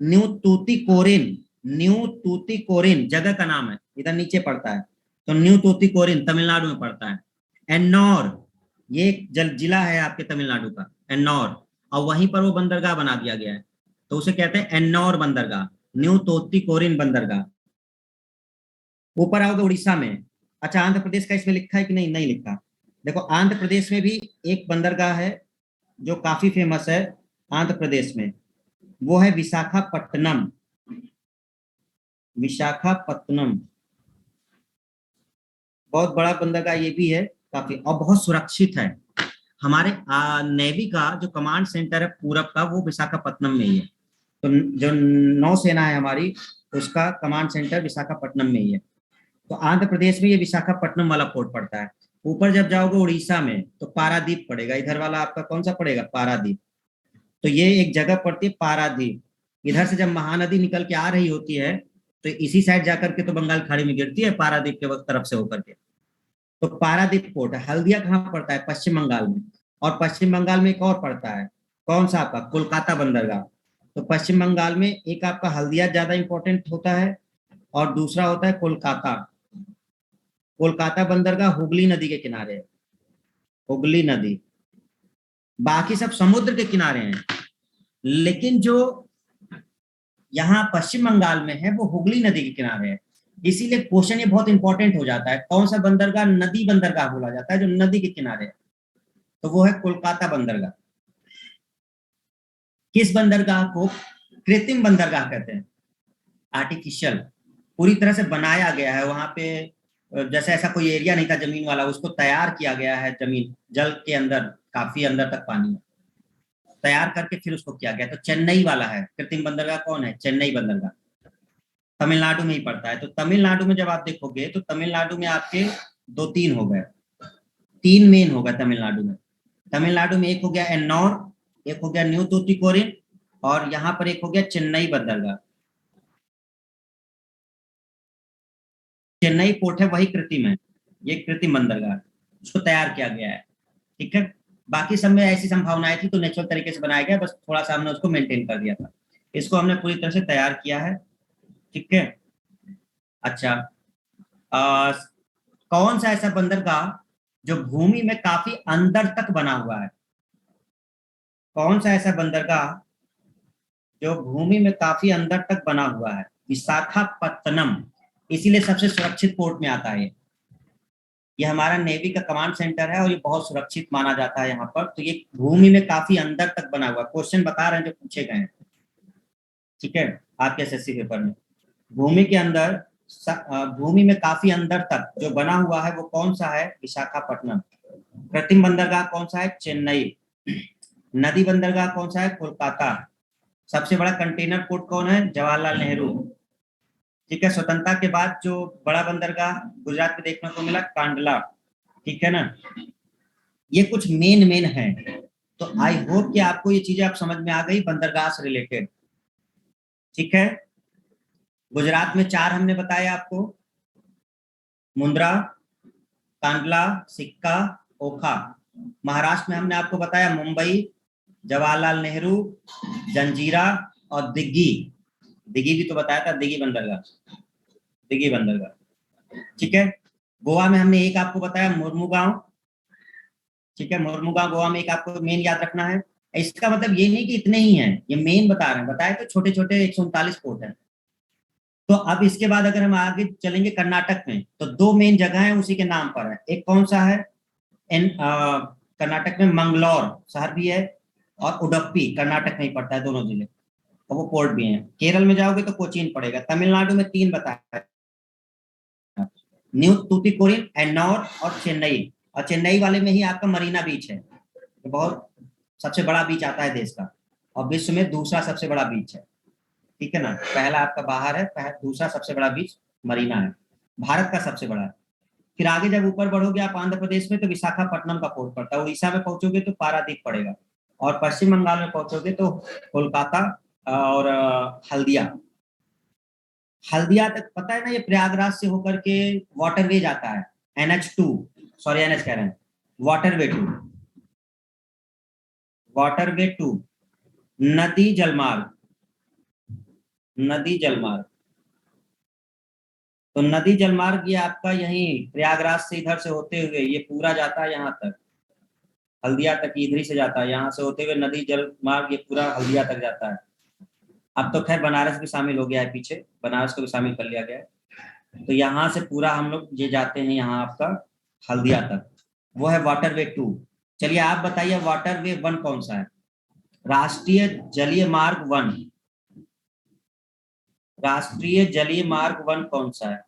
न्यू तूतीकोरिन, न्यू तूतीकोरिन जगह का नाम है, इधर नीचे पड़ता है, तो न्यू तूतीकोरिन तमिलनाडु में पड़ता है। एन्नौर, ये एक जिला है आपके तमिलनाडु का, एन्नौर, और वहीं पर वो बंदरगाह बना दिया गया है, तो उसे कहते हैं एन्नौर बंदरगाह, न्यू तूतीकोरिन बंदरगाह। ऊपर आओगे उड़ीसा में, अच्छा आंध्र प्रदेश का इसमें लिखा है कि नहीं? नहीं लिखा। देखो आंध्र प्रदेश में भी एक बंदरगाह है जो काफी फेमस है आंध्र प्रदेश में, वो है विशाखापट्टनम, विशाखापट्टनम, बहुत बड़ा बंदरगाह ये भी है काफी, और बहुत सुरक्षित है। हमारे नेवी का जो कमांड सेंटर है पूरब का, वो विशाखापट्टनम में ही है। तो जो नौसेना है हमारी, उसका कमांड सेंटर विशाखापट्टनम में ही है। तो आंध्र प्रदेश में ये विशाखापट्टनम वाला पोर्ट पड़ता है। ऊपर जब जाओगे उड़ीसा में, तो पारादीप पड़ेगा, इधर वाला आपका कौन सा पड़ेगा? पारादीप। तो ये एक जगह पड़ती है पारादीप, इधर से जब महानदी निकल के आ रही होती है, तो इसी साइड जाकर के तो बंगाल खाड़ी में गिरती है, पारादीप के वक्त तरफ से होकर के। तो पारादीप पोर्ट है। हल्दिया कहाँ पड़ता है? पश्चिम बंगाल में। और पश्चिम बंगाल में एक और पड़ता है, कौन सा आपका? कोलकाता बंदरगाह। तो पश्चिम बंगाल में एक आपका हल्दिया ज्यादा इंपॉर्टेंट होता है, और दूसरा होता है कोलकाता। कोलकाता बंदरगाह हुगली नदी के किनारे है, हुगली नदी। बाकी सब समुद्र के किनारे हैं, लेकिन जो यहाँ पश्चिम बंगाल में है वो हुगली नदी के किनारे है। इसीलिए क्वेश्चन ये बहुत इंपॉर्टेंट हो जाता है, कौन सा बंदरगाह नदी बंदरगाह बोला जाता है जो नदी के किनारे है, तो वो है कोलकाता बंदरगाह। किस बंदरगाह को कृत्रिम बंदरगाह कहते हैं? आर्टिफिशियल, पूरी तरह से बनाया गया है वहां पे। जैसे ऐसा कोई एरिया नहीं था जमीन वाला, उसको तैयार किया गया है, जमीन जल के अंदर काफी अंदर तक पानी है, तैयार करके फिर उसको किया गया। तो चेन्नई वाला है कृत्रिम बंदरगाह, कौन है? चेन्नई बंदरगाह, तमिलनाडु में ही पड़ता है। तो तमिलनाडु में जब आप देखोगे तो तमिलनाडु में आपके दो तीन हो गए, तीन मेन हो गए तमिलनाडु में। तमिलनाडु में एक हो गया एन्नौर, एक हो गया न्यू तूतीकोरिन, और यहाँ पर एक हो गया चेन्नई बंदरगाह। चेन्नई पोर्ट है वही कृत्रिम है, ये कृत्रिम बंदरगाह, उसको तैयार किया गया है। ठीक है, बाकी सब में ऐसी संभावनाएं थी तो नेचुरल तरीके से बनाया गया, बस थोड़ा सा हमने उसको मेंटेन कर दिया था। इसको हमने पूरी तरह से तैयार किया है। ठीक है। अच्छा, आ, कौन सा ऐसा बंदरगाह जो भूमि में काफी अंदर तक बना हुआ है? कौन सा ऐसा बंदरगाह जो भूमि में काफी अंदर तक बना हुआ है? विशाखापत्तनम, इसीलिए सबसे सुरक्षित पोर्ट में आता है ये हमारा नेवी का कमांड सेंटर है, और ये बहुत सुरक्षित माना जाता है यहाँ पर। तो ये भूमि में काफी अंदर तक बना हुआ, क्वेश्चन बता रहे हैं जो पूछे गए हैं। ठीक है, आपके एसएससी पेपर में भूमि के अंदर, भूमि में काफी अंदर तक जो बना हुआ है वो कौन सा है? विशाखापट्टनम। कृत्रिम बंदरगाह कौन सा है? चेन्नई। नदी बंदरगाह कौन सा है? कोलकाता। सबसे बड़ा कंटेनर पोर्ट कौन है? जवाहरलाल नेहरू। ठीक है, स्वतंत्रता के बाद जो बड़ा बंदरगाह गुजरात में देखने को मिला, कांडला। ठीक है ना, ये कुछ मेन मेन है। तो आई होप कि आपको ये चीजें आप समझ में आ गई बंदरगाह से रिलेटेड। ठीक है, गुजरात में चार हमने बताया आपको, मुंद्रा, कांडला, सिक्का, ओखा। महाराष्ट्र में हमने आपको बताया मुंबई, जवाहरलाल नेहरू, जंजीरा और दिग्गी। दिग्गी भी तो बताया था, दिग्गी बंदरगाह, दिग्गी बंदरगाह। ठीक है, गोवा में हमने एक आपको बताया, मुर्मुगांव। ठीक है, मुर्मुगांव गोवा में एक आपको मेन याद रखना है। इसका मतलब ये नहीं कि इतने ही हैं, ये मेन बता रहे हैं, बताए तो छोटे छोटे 139 पोर्ट है। तो अब इसके बाद अगर हम आगे चलेंगे कर्नाटक में, तो दो मेन जगह है उसी के नाम पर है। एक कौन सा है? कर्नाटक में मंगलौर शहर भी है, और उडप्पी कर्नाटक में ही पड़ता है, दोनों जिले, और वो पोर्ट भी हैं। केरल में जाओगे तो कोचीन पड़ेगा। तमिलनाडु में तीन बताया, न्यू तूतीकोरिन, एन्नौर और चेन्नई। और चेन्नई वाले में ही आपका मरीना बीच है, तो बहुत सबसे बड़ा बीच आता है देश का, और विश्व में दूसरा सबसे बड़ा बीच है। ठीक है ना, पहला आपका बाहर है, दूसरा सबसे बड़ा बीच मरीना है, भारत का सबसे बड़ा है। फिर आगे जब ऊपर बढ़ोगे आप आंध्र प्रदेश में, तो विशाखापट्टनम का पोर्ट पड़ता है। उड़ीसा में पहुंचोगे तो पारादीप पड़ेगा, और पश्चिम बंगाल में पहुंचोगे तो कोलकाता और हल्दिया। हल्दिया तक पता है ना, ये प्रयागराज से होकर के वाटरवे जाता है, NH2, सॉरी NH कह रहे हैं, वाटरवे टू, वाटरवे टू, नदी जलमार्ग, नदी जलमार्ग। तो नदी जलमार्ग ये आपका यहीं प्रयागराज से इधर से होते हुए ये पूरा जाता है यहाँ तक, हल्दिया तक इधर ही से जाता है, यहाँ से होते हुए नदी जलमार्ग ये पूरा हल्दिया तक जाता है। अब तो खैर बनारस भी शामिल हो गया है, पीछे बनारस को भी शामिल कर लिया गया है। तो यहाँ से पूरा हम लोग ये जाते हैं यहाँ आपका हल्दिया तक, वो है वाटरवे टू। चलिए आप बताइए वाटरवे वन कौन सा है? राष्ट्रीय जलीय मार्ग वन, राष्ट्रीय जलीय मार्ग वन कौन सा है?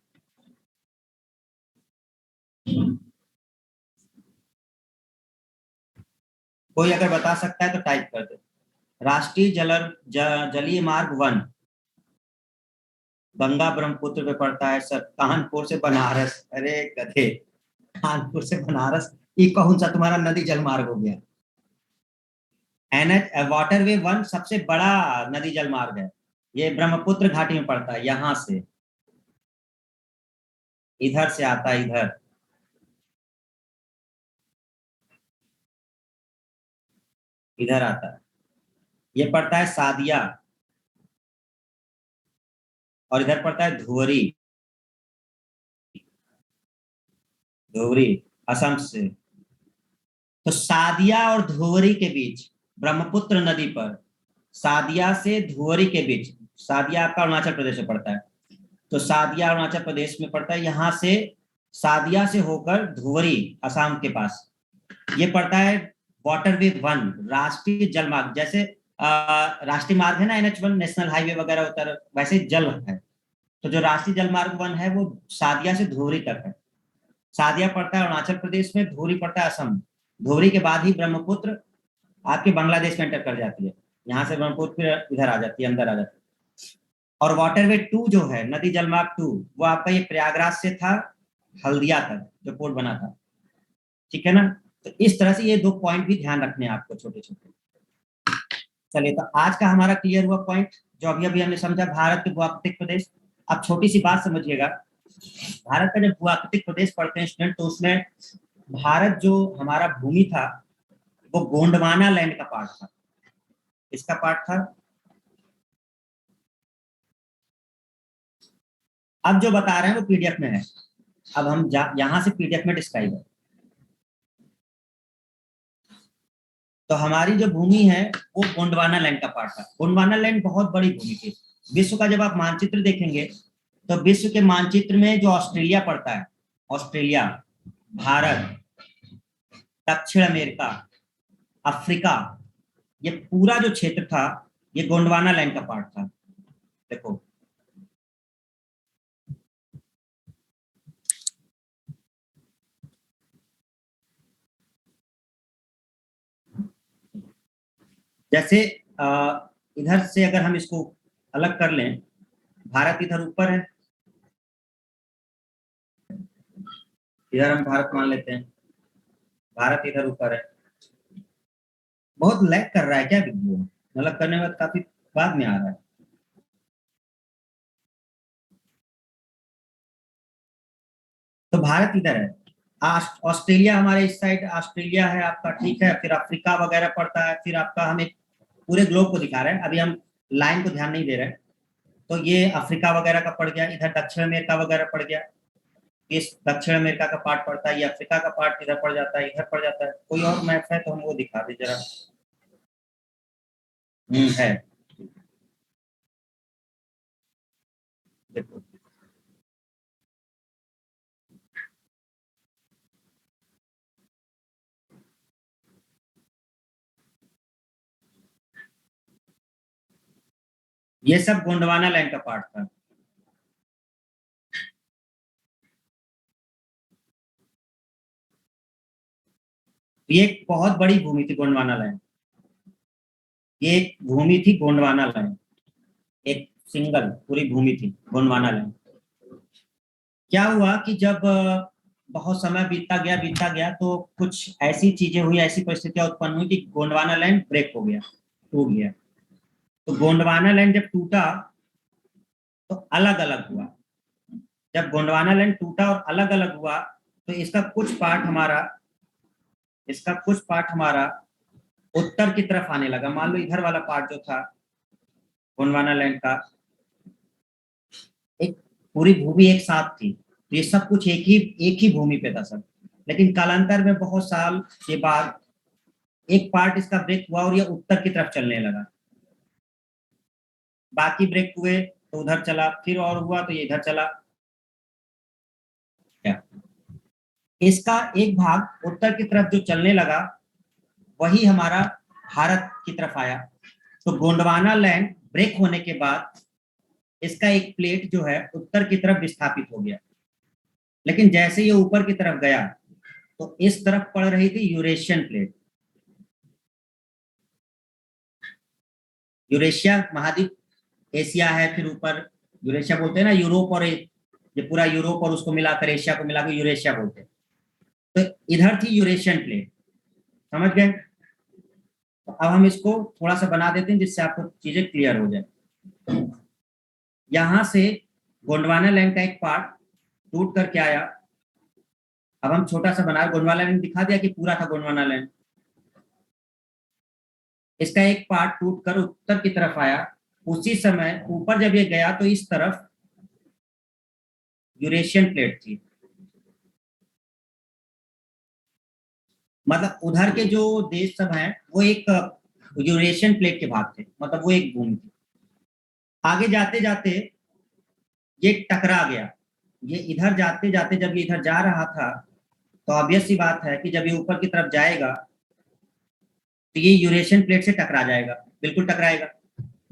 कोई अगर बता सकता है तो टाइप कर दे। राष्ट्रीय जलीय मार्ग वन, गंगा ब्रह्मपुत्र पे पड़ता है सर, कानपुर से बनारस। अरे गधे, कानपुर से बनारस, ये कौन सा तुम्हारा नदी जल मार्ग हो गया? NH वाटरवे वन सबसे बड़ा नदी जल मार्ग है, ये ब्रह्मपुत्र घाटी में पड़ता है, यहां से इधर से आता है, इधर इधर आता है, ये पड़ता है सादिया, और इधर पड़ता है धुवरी। धुबरी असम से। तो सादिया और धुबरी के बीच ब्रह्मपुत्र नदी पर, सादिया से धुबरी के बीच, सादिया आपका अरुणाचल प्रदेश में पड़ता है, तो सादिया अरुणाचल प्रदेश में पड़ता है, यहाँ से सादिया से होकर धुबरी असम के पास ये पड़ता है। वाटरवे वन, राष्ट्रीय जलमार्ग, जैसे राष्ट्रीय मार्ग है ना, NH1 नेशनल हाईवे वगैरह होता है, वैसे जल है। तो जो राष्ट्रीय जलमार्ग वन है वो सादिया से धुबरी तक है। सादिया पड़ता है अरुणाचल प्रदेश में, धुबरी पड़ता है असम। धुबरी के बाद ही ब्रह्मपुत्र आपके बांग्लादेश में एंटर कर जाती है, यहाँ से ब्रह्मपुत्र इधर आ जाती है, अंदर आ जाती है। और वाटरवे 2 जो है, नदी जलमार्ग 2, वो आपका ये प्रयागराज से था हल्दिया तक जो पोर्ट बना था, ठीक है ना। तो इस तरह से ये 2 पॉइंट भी ध्यान रखने हैं आपको, छोटे छोटे। चलिए, तो आज का हमारा क्लियर हुआ पॉइंट जो अभी अभी हमने समझा, भारत के भूआकृतिक प्रदेश। अब छोटी सी बात समझिएगा, भारत का जब भूआकृतिक प्रदेश पढ़ते हैं स्टूडेंट, तो उसमें भारत जो हमारा भूमि था वो गोंडवाना लैंड का पार्ट था। इसका पार्ट था। अब जो बता रहे हैं वो पीडीएफ में है, अब हम यहां से पीडीएफ में डिस्क्राइब है। तो हमारी जो भूमि है वो गोंडवाना लैंड का पार्ट था। गोंडवाना लैंड बहुत बड़ी भूमि थी। विश्व का जब आप मानचित्र देखेंगे तो विश्व के मानचित्र में जो ऑस्ट्रेलिया पड़ता है, ऑस्ट्रेलिया, भारत, दक्षिण अमेरिका, अफ्रीका, ये पूरा जो क्षेत्र था ये गोंडवाना लैंड का पार्ट था। देखो, जैसे इधर से अगर हम इसको अलग कर लें, भारत इधर ऊपर है, इधर हम भारत मान लेते हैं, भारत इधर ऊपर है। बहुत लैग कर रहा है क्या वीडियो, मतलब करने में काफी बाद में आ रहा है। तो भारत इधर है, ऑस्ट्रेलिया हमारे इस साइड, ऑस्ट्रेलिया है आपका, ठीक है। फिर अफ्रीका वगैरह पड़ता है, फिर आपका, हम एक पूरे ग्लोब को दिखा रहे हैं, अभी हम लाइन को ध्यान नहीं दे रहे हैं। तो ये अफ्रीका वगैरह का पड़ गया, इधर दक्षिण अमेरिका वगैरह पड़ गया, इस दक्षिण अमेरिका का पार्ट पड़ता है, ये अफ्रीका का पार्ट इधर पड़ जाता है, इधर पड़ जाता है। कोई और मैप है तो हम वो दिखा दे जरा। है, देखो ये सब गोंडवाना लैंड का पार्ट था। ये एक बहुत बड़ी भूमि थी गोंडवाना लैंड, ये एक भूमि थी गोंडवाना लैंड, एक सिंगल पूरी भूमि थी गोंडवाना लैंड। क्या हुआ कि जब बहुत समय बीतता गया तो कुछ ऐसी चीजें हुई, ऐसी परिस्थितियां उत्पन्न हुई कि गोंडवाना लैंड ब्रेक हो गया, टूट गया। तो गोंडवाना लैंड जब टूटा तो अलग अलग हुआ। जब गोंडवाना लैंड टूटा और अलग अलग हुआ तो इसका कुछ पार्ट हमारा उत्तर की तरफ आने लगा। मान लो इधर वाला पार्ट जो था गोंडवाना लैंड का, एक पूरी भूमि एक साथ थी, तो ये सब कुछ एक ही भूमि पे था सब। लेकिन कालांतर में बहुत साल के बाद एक पार्ट इसका ब्रेक हुआ और ये उत्तर की तरफ चलने लगा। बाकी ब्रेक हुए तो उधर चला, फिर और हुआ तो ये इधर चला। इसका एक भाग उत्तर की तरफ जो चलने लगा वही हमारा भारत की तरफ आया। तो गोंडवाना लैंड ब्रेक होने के बाद इसका एक प्लेट जो है उत्तर की तरफ विस्थापित हो गया। लेकिन जैसे ये ऊपर की तरफ गया तो इस तरफ पड़ रही थी यूरेशियन प्लेट। यूरेशिया महाद्वीप, एशिया है, फिर ऊपर यूरेशिया बोलते हैं ना, यूरोप और ये पूरा यूरोप और उसको मिलाकर एशिया को मिलाकर यूरेशिया बोलते हैं। तो इधर थी यूरेशियन प्लेट, समझ गए। तो अब हम इसको थोड़ा सा बना देते हैं जिससे आपको चीजें क्लियर हो जाए। यहां से गोंडवाना लैंड का एक पार्ट टूट करके आया। अब हम छोटा सा बना, गोंडवाना लैंड दिखा दिया कि पूरा था गोंडवाना लैंड। इसका एक पार्ट टूट कर उत्तर की तरफ आया। उसी समय ऊपर जब ये गया तो इस तरफ यूरेशियन प्लेट थी। मतलब उधर के जो देश सब हैं वो एक यूरेशियन प्लेट के भाग थे, मतलब वो एक भूमि थी। आगे जाते जाते ये टकरा गया। ये इधर जाते जाते जब ये इधर जा रहा था तो ऑब्वियस सी बात है कि जब ये ऊपर की तरफ जाएगा तो ये यूरेशियन प्लेट से टकरा जाएगा, बिल्कुल टकराएगा।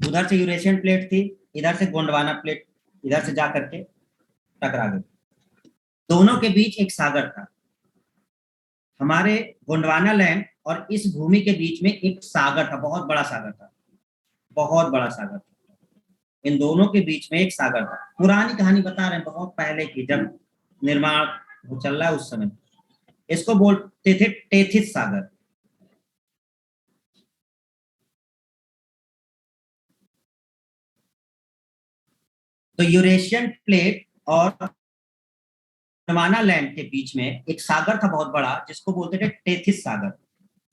उधर से यूरेशियन प्लेट थी, इधर से गोंडवाना प्लेट इधर से जा करके टकरा गई। दोनों के बीच एक सागर था। हमारे गोंडवाना लैंड और इस भूमि के बीच में एक सागर था, बहुत बड़ा सागर था, बहुत बड़ा सागर था। इन दोनों के बीच में एक सागर था। पुरानी कहानी बता रहे हैं, बहुत पहले की, जब निर्माण वो चल रहा है उस समय। इसको बोलते थे टेथिस सागर। तो यूरेशियन प्लेट और गोंडवाना लैंड के बीच में एक सागर था बहुत बड़ा, जिसको बोलते थे टेथिस सागर।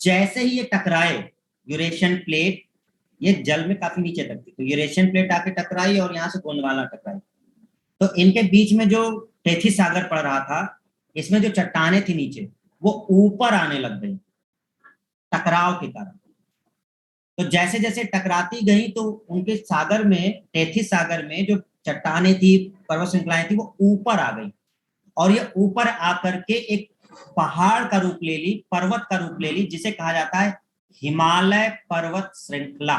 जैसे ही ये टकराए यूरेशियन प्लेट, ये जल में काफी नीचे तक थी, तो यूरेशियन प्लेट आके टकराई और यहाँ से गोंडवाना टकराई। तो इनके बीच में जो टेथिस सागर पड़ रहा था, इसमें जो चट्टाने थी नीचे वो ऊपर आने लग गई टकराव के कारण। तो जैसे जैसे टकराती गई तो उनके सागर में, टेथिस सागर में जो चट्टाने थी, पर्वत श्रृंखलाएं थी, वो ऊपर आ गई और ये ऊपर आकर के एक पहाड़ का रूप ले ली, पर्वत का रूप ले ली, जिसे कहा जाता है हिमालय पर्वत श्रृंखला।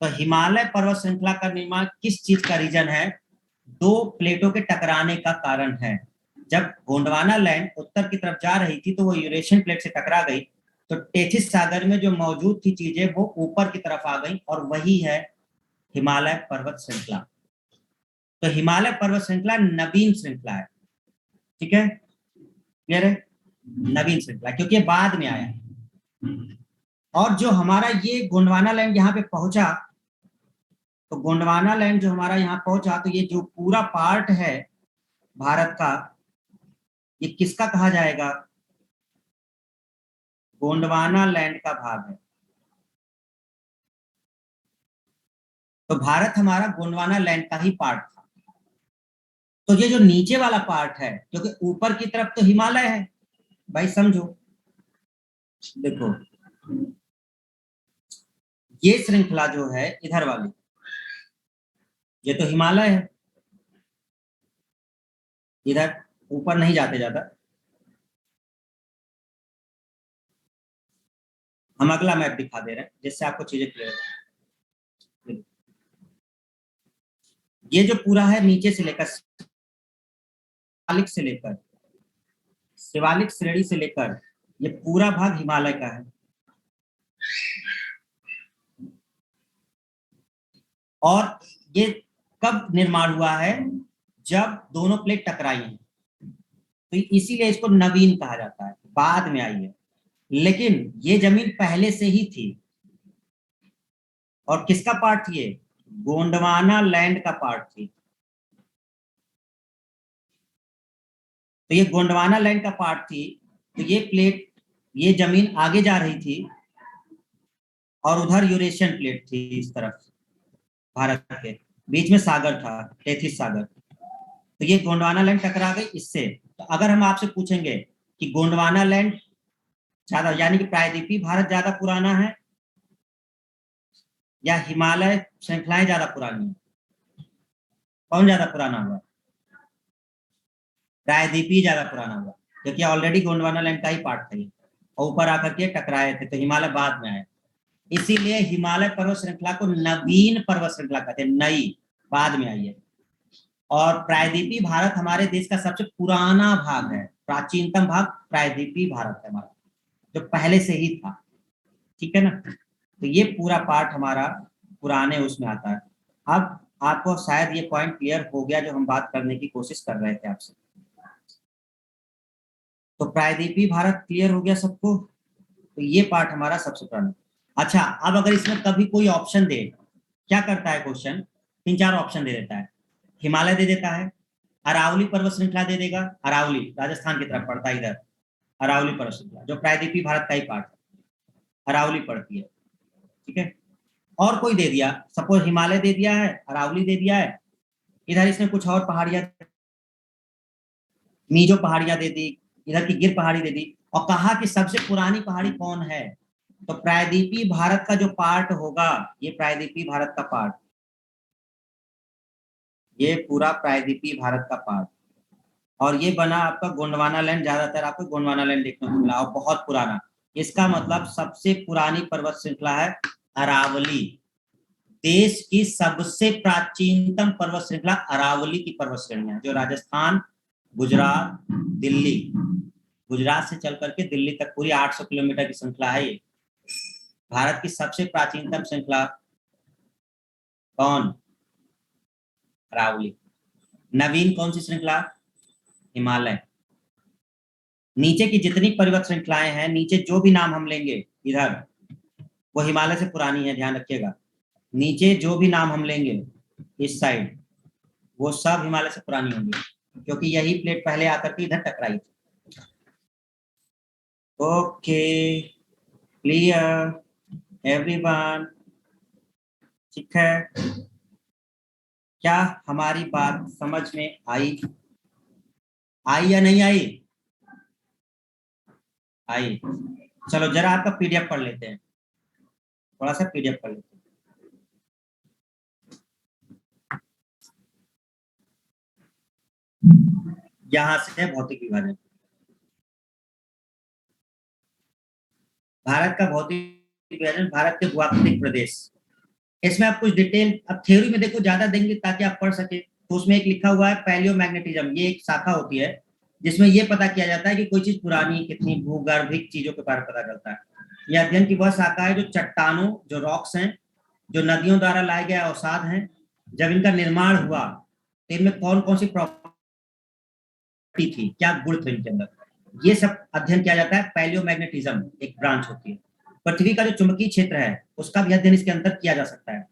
तो हिमालय पर्वत श्रृंखला का निर्माण किस चीज का रीजन है? दो प्लेटों के टकराने का कारण है। जब गोंडवाना लैंड उत्तर की तरफ जा रही थी तो वो यूरेशियन प्लेट से टकरा गई, तो टेथिस सागर में जो मौजूद थी चीजें वो ऊपर की तरफ आ गई, और वही है हिमालय पर्वत श्रृंखला। तो हिमालय पर्वत श्रृंखला नवीन श्रृंखला है, ठीक है, क्लियर है? नवीन श्रृंखला, क्योंकि ये बाद में आया। और जो हमारा ये गोंडवाना लैंड यहाँ पे पहुंचा, तो गोंडवाना लैंड जो हमारा यहाँ पहुंचा, तो ये जो पूरा पार्ट है भारत का, ये किसका कहा जाएगा? गोंडवाना लैंड का भाग है। तो भारत हमारा गोंडवाना लैंड का ही पार्ट था। तो ये जो नीचे वाला पार्ट है, क्योंकि ऊपर की तरफ तो हिमालय है, भाई समझो, देखो ये श्रृंखला जो है इधर वाली, ये तो हिमालय है, इधर ऊपर नहीं जाते ज्यादा। हम अगला मैप दिखा दे रहे हैं जिससे आपको चीजें क्लियर हो। ये जो पूरा है नीचे से लेकर शिवालिक से लेकर, शिवालिक श्रेणी से लेकर ये पूरा भाग हिमालय का है। और ये कब निर्माण हुआ है? जब दोनों प्लेट टकराई हैं, तो इसीलिए इसको नवीन कहा जाता है, बाद में आई है। लेकिन ये जमीन पहले से ही थी। और किसका पार्ट थी ये? गोंडवाना लैंड का पार्ट थी। तो ये गोंडवाना लैंड का पार्ट थी। तो ये प्लेट, ये जमीन आगे जा रही थी और उधर यूरेशियन प्लेट थी इस तरफ, भारत के बीच में सागर था, टेथिस सागर। तो ये गोंडवाना लैंड टकरा गई इससे। तो अगर हम आपसे पूछेंगे कि गोंडवाना लैंड ज्यादा, यानी कि प्रायद्वीपीय भारत ज्यादा पुराना है या हिमालय श्रृंखलाएं ज्यादा पुरानी है, कौन ज्यादा पुराना हुआ? प्रायद्वीपीय ज्यादा पुराना हुआ, क्योंकि ऑलरेडी गोंडवाना लैंड का ही पार्ट था ये, और ऊपर आकर के टकराए थे, तो हिमालय बाद में आए। इसीलिए हिमालय पर्वत श्रृंखला को नवीन पर्वत श्रृंखला कहते हैं, नई, बाद में आई है। और प्रायद्वीपीय भारत हमारे देश का सबसे पुराना भाग है, प्राचीनतम भाग प्रायद्वीपीय भारत है हमारा, जो पहले से ही था, ठीक है ना? तो ये पूरा पार्ट हमारा पुराने उसमें आता है। अब आपको शायद ये पॉइंट क्लियर हो गया जो हम बात करने की कोशिश कर रहे थे आपसे। तो प्रायद्वीपीय भारत क्लियर हो गया सबको? तो ये पार्ट हमारा सबसे पुराना। अच्छा, अब अगर इसमें कभी कोई ऑप्शन दे, क्या करता है क्वेश्चन? तीन चार ऑप्शन दे देता है। हिमालय दे देता है, अरावली पर्वत श्रृंखला दे देगा, अरावली राजस्थान की तरफ पड़ता है इधर, अरावली पर्वत श्रृंखला जो प्रायद्वीपीय भारत का ही पार्ट है, अरावली पड़ती है, ठीक है। और कोई दे दिया, सपोज हिमालय दे दिया है, अरावली दे दिया है, इधर इसने कुछ और पहाड़ियां, मीजो पहाड़ियां दे दी, इधर की गिर पहाड़ी दे दी, और कहा कि सबसे पुरानी पहाड़ी कौन है, तो प्रायद्वीपीय भारत का जो पार्ट होगा, ये प्रायद्वीपीय भारत का पार्ट, ये पूरा प्रायद्वीपीय भारत का पार्ट, और ये बना आपका गोंडवाना लैंड, ज्यादातर आपको गोंडवाना लैंड देखने को मिला और बहुत पुराना। इसका मतलब सबसे पुरानी पर्वत श्रृंखला है अरावली। देश की सबसे प्राचीनतम पर्वत श्रृंखला अरावली की पर्वत श्रेणी है, जो राजस्थान, गुजरात, दिल्ली, गुजरात से चल करके दिल्ली तक पूरी 800 किलोमीटर की श्रृंखला है ये। भारत की सबसे प्राचीनतम श्रृंखला कौन? अरावली। नवीन कौन सी श्रृंखला? हिमालय। नीचे की जितनी पर्वत श्रृंखलाएं हैं, नीचे जो भी नाम हम लेंगे इधर, वो हिमालय से पुरानी है, ध्यान रखिएगा। नीचे जो भी नाम हम लेंगे इस साइड, वो सब हिमालय से पुरानी होंगी, क्योंकि यही प्लेट पहले आकर के इधर टकराई थी। Okay, clear everyone? ठीक है, क्या हमारी बात समझ में आई? आई या नहीं आई? आई। चलो जरा आपका पीडीएफ पढ़ लेते हैं, थोड़ा सा पीडीएफ पढ़ लेते हैं। यहां से भौतिक विभाजन, भारत का भौतिक विभाजन, भारत के भूआकृतिक प्रदेश। इसमें आप कुछ डिटेल अब थ्योरी में देखो ज्यादा देंगे ताकि आप पढ़ सके। तो उसमें एक लिखा हुआ है पैलियोमैग्नेटिज्म, ये एक शाखा होती है जिसमें ये पता किया जाता है कि कोई चीज पुरानी कितनी, भूगर्भिक चीजों के बारे में पता चलता है। यह अध्ययन की वह शाखा है जो चट्टानों, जो रॉक्स हैं, जो नदियों द्वारा लाए गए अवसाद हैं, जब इनका निर्माण हुआ तो इनमें कौन कौन सी प्रॉपर्टी थी, क्या गुण थे इनके अंदर, ये सब अध्ययन किया जाता है। पैलियोमैग्नेटिज्म एक ब्रांच होती है। पृथ्वी का जो चुंबकीय क्षेत्र है उसका भी अध्ययन इसके अंदर किया जा सकता है।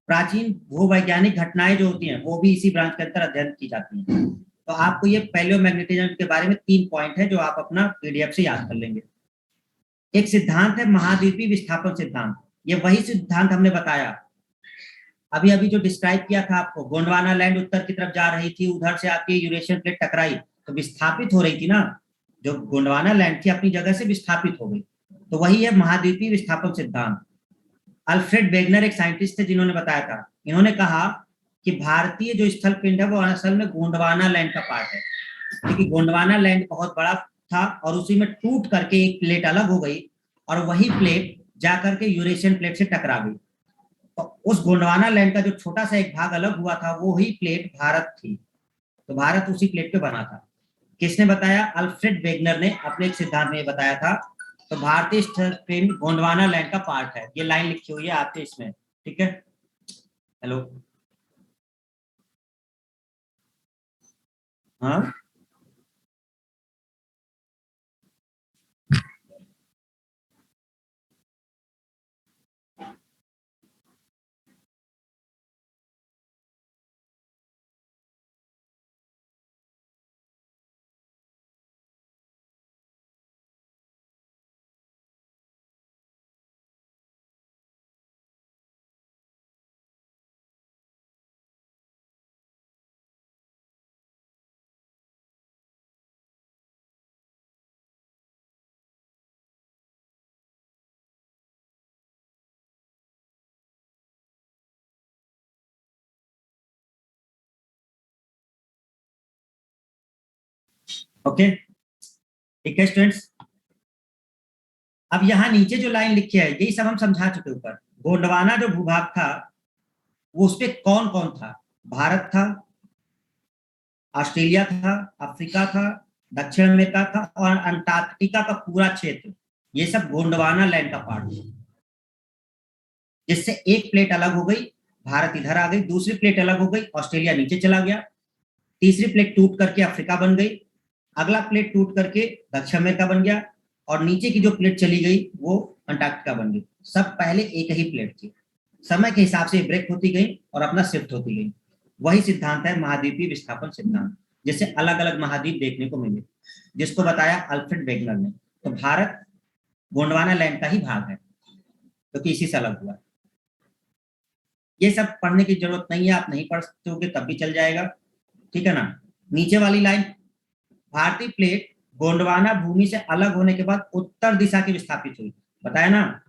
प्राचीन भूवैज्ञानिक घटनाएं जो होती हैं वो भी इसी ब्रांच के अंदर अध्ययन की जाती हैं। तो आपको ये पैलियोमैग्नेटिज्म के बारे में 3 पॉइंट है जो आप अपना पीडीएफ से याद कर लेंगे। एक सिद्धांत है महाद्वीपीय विस्थापन सिद्धांत, ये वही सिद्धांत हमने बताया अभी अभी जो डिस्क्राइब किया था आपको। गोंडवाना लैंड उत्तर की तरफ जा रही थी, उधर से आपकी यूरेशियन प्लेट टकराई तो विस्थापित हो रही थी ना, जो गोंडवाना लैंड थी अपनी जगह से विस्थापित हो गई। तो वही है महाद्वीपीय विस्थापन सिद्धांत। अल्फ्रेड वेगनर एक साइंटिस्ट थे जिन्होंने बताया था। इन्होंने कहा कि भारतीय जो स्थल पिंड है वो असल में गोंडवाना लैंड का पार्ट है, क्योंकि गोंडवाना लैंड बहुत बड़ा था और उसी में टूट करके एक प्लेट अलग हो गई और वही प्लेट जाकर के यूरेशियन प्लेट से टकरा गई। तो उस गोंडवाना लैंड का जो छोटा सा एक भाग अलग हुआ था वो ही प्लेट भारत थी। तो भारत उसी प्लेट पे बना था। किसने बताया? अल्फ्रेड वेगनर ने अपने एक सिद्धांत में बताया था। तो भारतीय पिंड गोंडवाना लैंड का पार्ट है, ये लाइन लिखी हुई है आपके इसमें, ठीक है। हेलो, हाँ ओके, ठीक है स्टूडेंट्स। अब यहाँ नीचे जो लाइन लिखी है यही सब हम समझा चुके ऊपर। गोंडवाना जो भूभाग था वो उस पर कौन कौन था? भारत था, ऑस्ट्रेलिया था, अफ्रीका था, दक्षिण अमेरिका था और अंटार्कटिका का पूरा क्षेत्र, ये सब गोंडवाना लैंड का पार्ट है। जिससे एक प्लेट अलग हो गई, भारत इधर आ गई, दूसरी प्लेट अलग हो गई, ऑस्ट्रेलिया नीचे चला गया, तीसरी प्लेट टूट करके अफ्रीका बन गई, अगला प्लेट टूट करके दक्षिण अमेरिका बन गया और नीचे की जो प्लेट चली गई वो अंटार्कटिका बन गई। सब पहले एक ही प्लेट थी, समय के हिसाब से ब्रेक होती गई और अपना शिफ्ट होती गई। वही सिद्धांत है महाद्वीपीय विस्थापन सिद्धांत, जिससे अलग अलग महाद्वीप देखने को मिले, जिसको बताया अल्फ्रेड वेगनर ने। तो भारत गोंडवाना लैंड का ही भाग है क्योंकि इसी से अलग हुआ। ये सब पढ़ने की जरूरत नहीं है, आप नहीं पढ़ सकते हो तब भी चल जाएगा, ठीक है ना। नीचे वाली लाइन, भारतीय प्लेट गोंडवाना भूमि से अलग होने के बाद उत्तर दिशा की विस्थापित हुई, बताया ना,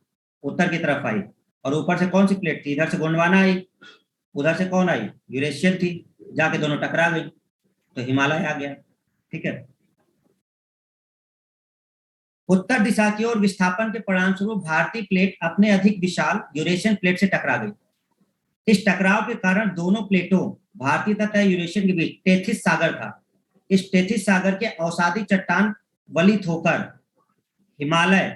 उत्तर की तरफ आई। और ऊपर से कौन सी प्लेट थी, इधर से गोंडवाना आई, उधर से कौन आई, यूरेशियन थी, जाके दोनों टकरा गई तो हिमालय आ गया। ठीक है। उत्तर दिशा की ओर विस्थापन के परिणाम स्वरूप भारतीय प्लेट अपने अधिक विशाल यूरेशियन प्लेट से टकरा गई। इस टकराव के कारण दोनों प्लेटों, भारतीय तथा यूरेशियन के बीच टेथिस सागर था। इस टेथिस सागर के अवसादी चट्टान वलित होकर हिमालय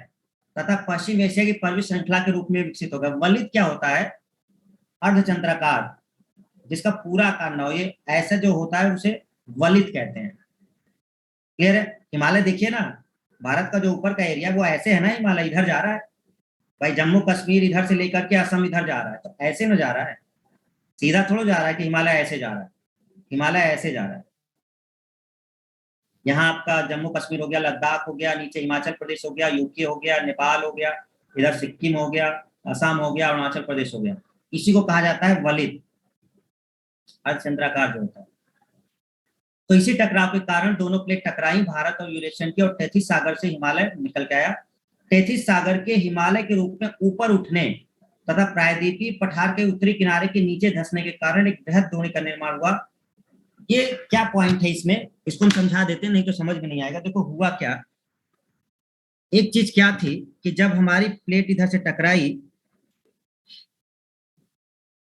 तथा पश्चिम एशिया की पर्वत श्रृंखला के रूप में विकसित हो गया। वलित क्या होता है, अर्धचंद्राकार, जिसका पूरा आकार ना हो, ये ऐसा जो होता है उसे वलित कहते हैं। क्लियर है। हिमालय देखिए ना, भारत का जो ऊपर का एरिया वो ऐसे है ना, हिमालय इधर जा रहा है भाई, जम्मू कश्मीर इधर से लेकर के असम इधर जा रहा है, तो ऐसे में जा रहा है, सीधा थोड़ा जा रहा है कि हिमालय ऐसे जा रहा है, हिमालय ऐसे जा रहा है। यहाँ आपका जम्मू कश्मीर हो गया, लद्दाख हो गया, नीचे हिमाचल प्रदेश हो गया, यूपी हो गया, नेपाल हो गया, इधर सिक्किम हो गया, असम हो गया, अरुणाचल प्रदेश हो गया। इसी को कहा जाता है वलित, अर्धचंद्राकार जो होता है। तो इसी टकराव के कारण दोनों प्लेट टकराई भारत और यूरेशियन की, और टेथिस सागर से हिमालय निकल के आया। टेथिस सागर के हिमालय के रूप में ऊपर उठने तथा प्रायद्वीपीय पठार के उत्तरी किनारे के नीचे धंसने के कारण एक बृहद द्रोणी का निर्माण हुआ। ये क्या पॉइंट है इसमें, इसको हम समझा देते हैं, नहीं तो समझ में नहीं आएगा। देखो हुआ क्या, एक चीज क्या थी कि जब हमारी प्लेट इधर से टकराई,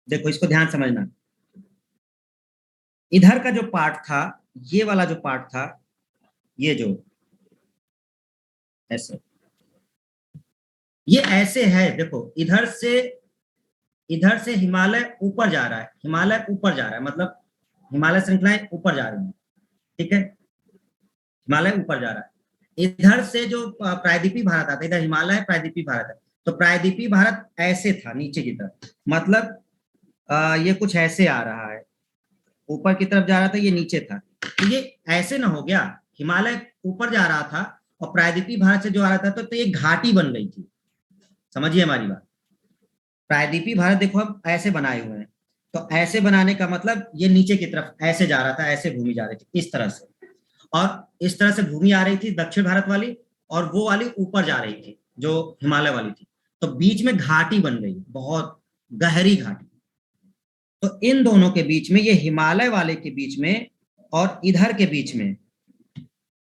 देखो इसको ध्यान समझना, इधर का जो पार्ट था, ये वाला जो पार्ट था, ये जो ऐसे, ये ऐसे है, देखो इधर से हिमालय ऊपर जा रहा है, हिमालय ऊपर जा रहा है, मतलब हिमालय श्रृंखलाएं ऊपर जा रही है। ठीक है, हिमालय ऊपर जा रहा है। इधर से जो प्रायद्वीपीय भारत आता है, इधर हिमालय है, प्रायद्वीपीय भारत है, तो प्रायद्वीपीय भारत ऐसे था नीचे की तरफ, मतलब ये कुछ ऐसे आ रहा है, ऊपर की तरफ जा रहा था, ये नीचे था, तो ये ऐसे ना हो गया, हिमालय ऊपर जा रहा था और प्रायद्वीपीय भारत से जो आ रहा था, तो ये घाटी बन गई थी। समझिए हमारी बात, प्रायद्वीपीय भारत देखो अब ऐसे बनाए हुए हैं, तो ऐसे बनाने का मतलब ये नीचे की तरफ ऐसे जा रहा था, ऐसे भूमि जा रही थी इस तरह से, और इस तरह से भूमि आ रही थी दक्षिण भारत वाली, और वो वाली ऊपर जा रही थी जो हिमालय वाली थी, तो बीच में घाटी बन गई, बहुत गहरी घाटी। तो इन दोनों के बीच में, ये हिमालय वाले के बीच में और इधर के बीच में,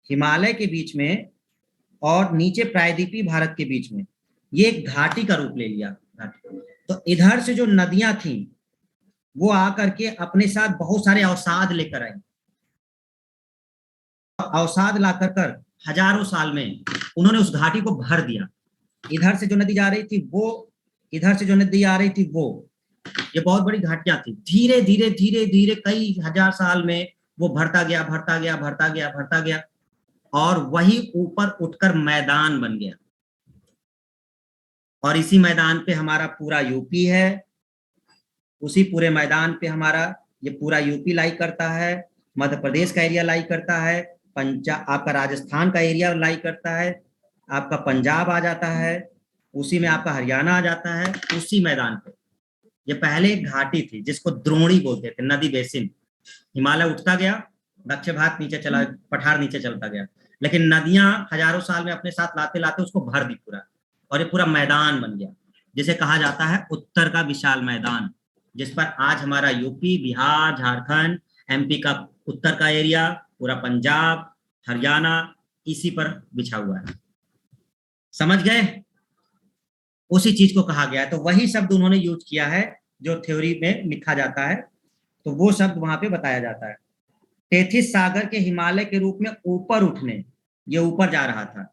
हिमालय के बीच में और नीचे प्रायद्वीपीय भारत के बीच में, ये एक घाटी का रूप ले लिया। तो इधर से जो नदियां थी वो आकर के अपने साथ बहुत सारे अवसाद लेकर आई, अवसाद ला कर हजारों साल में उन्होंने उस घाटी को भर दिया। इधर से जो नदी जा रही थी वो, इधर से जो नदी आ रही थी वो, ये बहुत बड़ी घाटियां थी, धीरे धीरे धीरे धीरे कई हजार साल में वो भरता गया, भरता गया, भरता गया, भरता गया, और वही ऊपर उठकर मैदान बन गया। और इसी मैदान पे हमारा पूरा यूपी है, उसी पूरे मैदान पे हमारा ये पूरा यूपी लाई करता है, मध्य प्रदेश का एरिया लाई करता है, आपका राजस्थान का एरिया लाई करता है, आपका पंजाब आ जाता है, उसी में आपका हरियाणा आ जाता है, उसी मैदान पे। ये पहले एक घाटी थी जिसको द्रोणी बोलते थे, नदी बेसिन, हिमालय उठता गया, दक्षिण भारत नीचे चला, पठार नीचे चलता गया, लेकिन नदियां हजारों साल में अपने साथ लाते लाते उसको भर दी पूरा, और ये पूरा मैदान बन गया, जिसे कहा जाता है उत्तर का विशाल मैदान, जिस पर आज हमारा यूपी, बिहार, झारखंड, एमपी का उत्तर का एरिया, पूरा पंजाब, हरियाणा, इसी पर बिछा हुआ है। समझ गए, उसी चीज को कहा गया है। तो वही शब्द उन्होंने यूज किया है जो थ्योरी में लिखा जाता है, तो वो शब्द वहां पे बताया जाता है। टेथिस सागर के हिमालय के रूप में ऊपर उठने, ये ऊपर जा रहा था,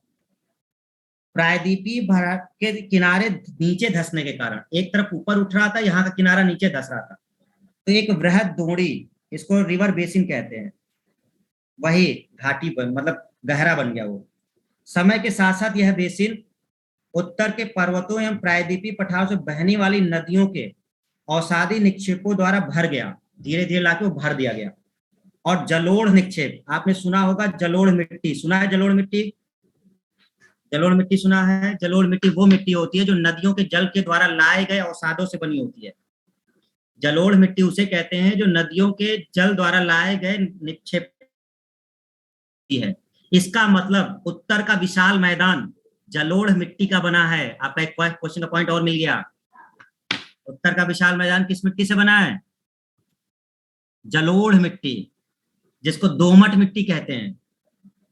प्रायद्वीपीय भारत के किनारे नीचे धंसने के कारण, एक तरफ ऊपर उठ रहा था, यहाँ का किनारा नीचे धंस रहा था, तो एक वृहद द्रोणी, इसको रिवर बेसिन कहते हैं, वही घाटी बन, मतलब गहरा बन गया वो। समय के साथ साथ यह बेसिन उत्तर के पर्वतों एवं प्रायद्वीपीय पठारों से बहने वाली नदियों के औषधि निक्षेपों द्वारा भर गया, धीरे धीरे लाके वो भर दिया गया। और जलोढ़ निक्षेप, आपने सुना होगा, जलोढ़ मिट्टी सुना है, जलोढ़ मिट्टी, जलोढ़ मिट्टी सुना है। जलोढ़ मिट्टी वो मिट्टी होती है जो नदियों के जल के द्वारा लाए गए अवसादों से बनी होती है। जलोढ़ मिट्टी उसे कहते हैं जो नदियों के जल द्वारा लाए गए निक्षेप है। इसका मतलब उत्तर का विशाल मैदान जलोढ़ मिट्टी का बना है। आपका एक क्वेश्चन का पॉइंट और मिल गया। उत्तर का विशाल मैदान किस मिट्टी से बना है? जलोढ़ मिट्टी, जिसको दोमट मिट्टी कहते हैं।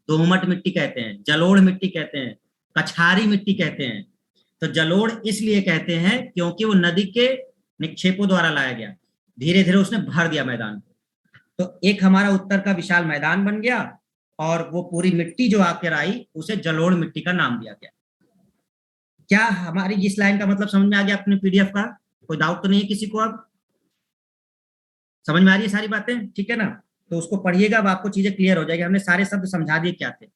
दोमट मिट्टी कहते हैं, जलोढ़ मिट्टी कहते हैं, कछारी मिट्टी कहते हैं। तो जलोढ़ इसलिए कहते हैं क्योंकि वो नदी के निक्षेपों द्वारा लाया गया, धीरे धीरे उसने भर दिया मैदान को। तो एक हमारा उत्तर का विशाल मैदान बन गया, और वो पूरी मिट्टी जो आकर आई उसे जलोढ़ मिट्टी का नाम दिया गया। क्या हमारी इस लाइन का मतलब समझ में आ गया अपने पीडीएफ का? कोई डाउट तो नहीं है किसी को? अब समझ में आ रही है सारी बातें? ठीक है ना? तो उसको पढ़िएगा, अब आपको चीजें क्लियर हो जाएगी। हमने सारे शब्द समझा दिए क्या थे,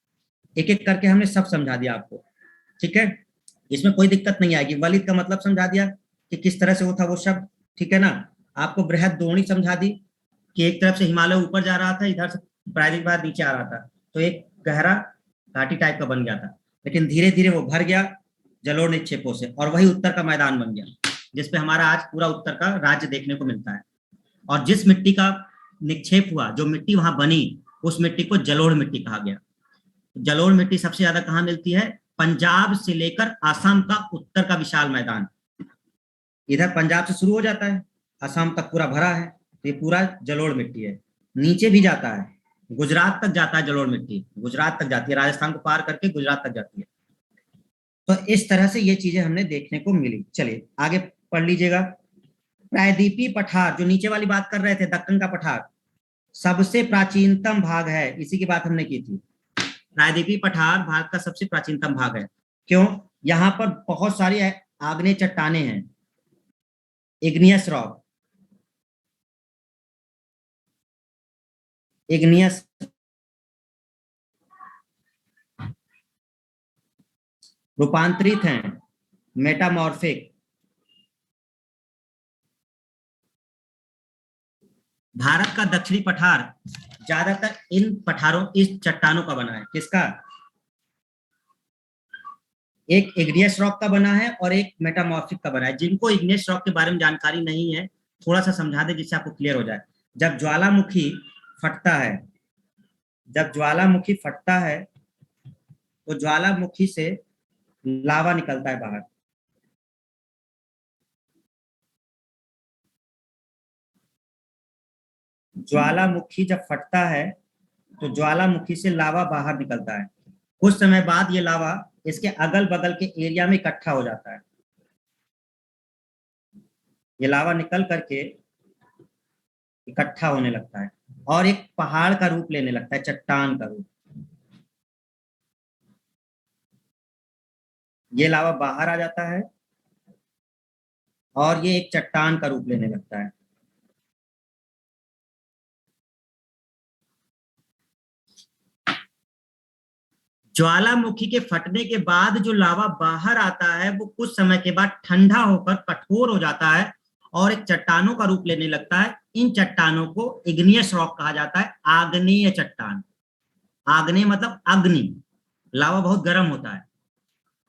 एक एक करके हमने सब समझा दिया आपको। ठीक है, इसमें कोई दिक्कत नहीं आएगी। वलिद का मतलब समझा दिया कि किस तरह से वो था वो शब्द। ठीक है ना? आपको बृहद द्रोणी समझा दी कि एक तरफ से हिमालय ऊपर जा रहा था, इधर से प्रायद्वीप बाद नीचे आ रहा था, तो एक गहरा घाटी टाइप का बन गया था, लेकिन धीरे धीरे वो भर गया जलोढ़ निक्षेपों से, और वही उत्तर का मैदान बन गया, जिसपे हमारा आज पूरा उत्तर का राज्य देखने को मिलता है। और जिस मिट्टी का निक्षेप हुआ, जो मिट्टी वहां बनी, उस मिट्टी को जलोढ़ मिट्टी कहा गया। जलोढ़ मिट्टी सबसे ज्यादा कहाँ मिलती है? पंजाब से लेकर आसाम का उत्तर का विशाल मैदान। इधर पंजाब से शुरू हो जाता है, असम तक पूरा भरा है, तो ये पूरा जलोढ़ मिट्टी है। नीचे भी जाता है, गुजरात तक जाता है जलोढ़ मिट्टी, गुजरात तक जाती है, राजस्थान को पार करके गुजरात तक जाती है। तो इस तरह से ये चीजें हमने देखने को मिली। चलिए आगे पढ़ लीजिएगा। प्रायद्वीपीय पठार, जो नीचे वाली बात कर रहे थे, दक्कन का पठार सबसे प्राचीनतम भाग है, इसी की बात हमने की थी। प्रायद्वीपीय पठार भारत का सबसे प्राचीनतम भाग है। क्यों? यहाँ पर बहुत सारी आग्नेय चट्टाने हैं, इग्नियस रॉक, इग्नियस रूपांतरित हैं, मेटामॉर्फिक। भारत का दक्षिणी पठार ज्यादातर इन पठारों, इस चट्टानों का बना है। किसका? एक इग्नियस रॉक का बना है और एक मेटामॉर्फिक का बना है। जिनको इग्नियस रॉक के बारे में जानकारी नहीं है, थोड़ा सा समझा दे जिससे आपको क्लियर हो जाए। जब ज्वालामुखी फटता है, जब ज्वालामुखी फटता है तो ज्वालामुखी से लावा निकलता है बाहर। ज्वालामुखी जब फटता है तो ज्वालामुखी से लावा बाहर निकलता है। कुछ समय बाद ये लावा इसके अगल बगल के एरिया में इकट्ठा हो जाता है। ये लावा निकल करके इकट्ठा होने लगता है और एक पहाड़ का रूप लेने लगता है, चट्टान का रूप। ये लावा बाहर आ जाता है और ये एक चट्टान का रूप लेने लगता है। ज्वालामुखी के फटने के बाद जो लावा बाहर आता है, वो कुछ समय के बाद ठंडा होकर कठोर हो जाता है और एक चट्टानों का रूप लेने लगता है। इन चट्टानों को इग्नियस रॉक कहा जाता है, आग्नेय चट्टान। आग्नेय मतलब अग्नि, लावा बहुत गर्म होता है,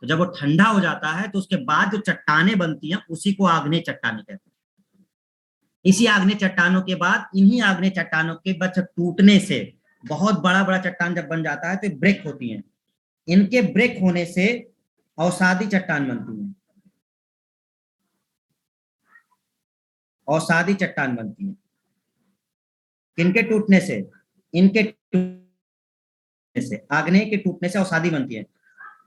तो जब वो ठंडा हो जाता है तो उसके बाद जो चट्टानें बनती हैं उसी को आग्नेय चट्टानें कहते हैं। इसी आग्नेय चट्टानों के बाद, इन्हीं आग्नेय चट्टानों के बस टूटने से बहुत बड़ा बड़ा चट्टान जब बन जाता है तो ब्रेक होती है। इनके ब्रेक होने से अवसादी चट्टान बनती है, अवसादी चट्टान बनती है। किनके टूटने से? इनके टूटने से, आग्नेय के टूटने से अवसादी बनती है।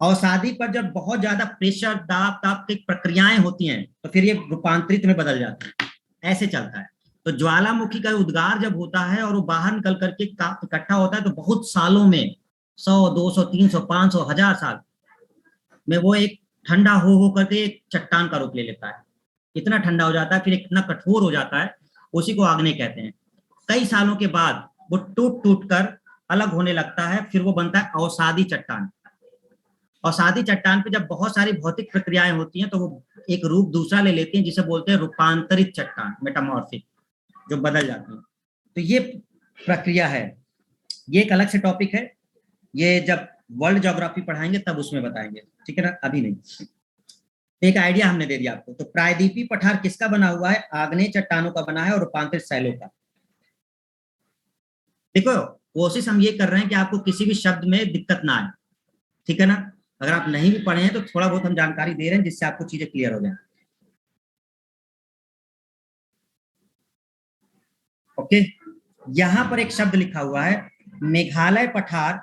अवसादी पर जब बहुत ज्यादा प्रेशर, दाब ताप की प्रक्रियाएं होती हैं तो फिर ये रूपांतरित में बदल जाता है। ऐसे चलता है। तो ज्वालामुखी का उद्गार जब होता है और वो बाहर निकल करके इकट्ठा होता है, तो बहुत सालों में, 100, 200, 300, 500, 1000 साल में वो एक ठंडा हो करके एक चट्टान का रूप ले लेता है। इतना ठंडा हो जाता है, फिर इतना कठोर हो जाता है, उसी को आग्नेय कहते हैं। कई सालों के बाद वो टूट टूट कर अलग होने लगता है, फिर वो बनता है अवसादी चट्टान। अवसादी चट्टान पे जब बहुत सारी भौतिक प्रक्रियाएं होती हैं तो वो एक रूप दूसरा ले लेती हैं, जिसे बोलते हैं रूपांतरित चट्टान, मेटामॉर्फिक, जो बदल जाती है। तो ये प्रक्रिया है, ये एक अलग से टॉपिक है। ये जब वर्ल्ड ज्योग्राफी पढ़ाएंगे तब उसमें बताएंगे, ठीक है ना, अभी नहीं। एक आइडिया हमने दे दिया आपको। तो प्रायद्वीपीय पठार किसका बना हुआ है? आग्नेय चट्टानों का बना है और रूपांतरित शैलों का। देखो, कोशिश हम ये कर रहे हैं कि आपको किसी भी शब्द में दिक्कत ना आए, ठीक है ना। अगर आप नहीं भी पढ़े हैं तो थोड़ा बहुत हम जानकारी दे रहे हैं जिससे आपको चीजें क्लियर हो जाए। ओके, यहां पर एक शब्द लिखा हुआ है मेघालय पठार,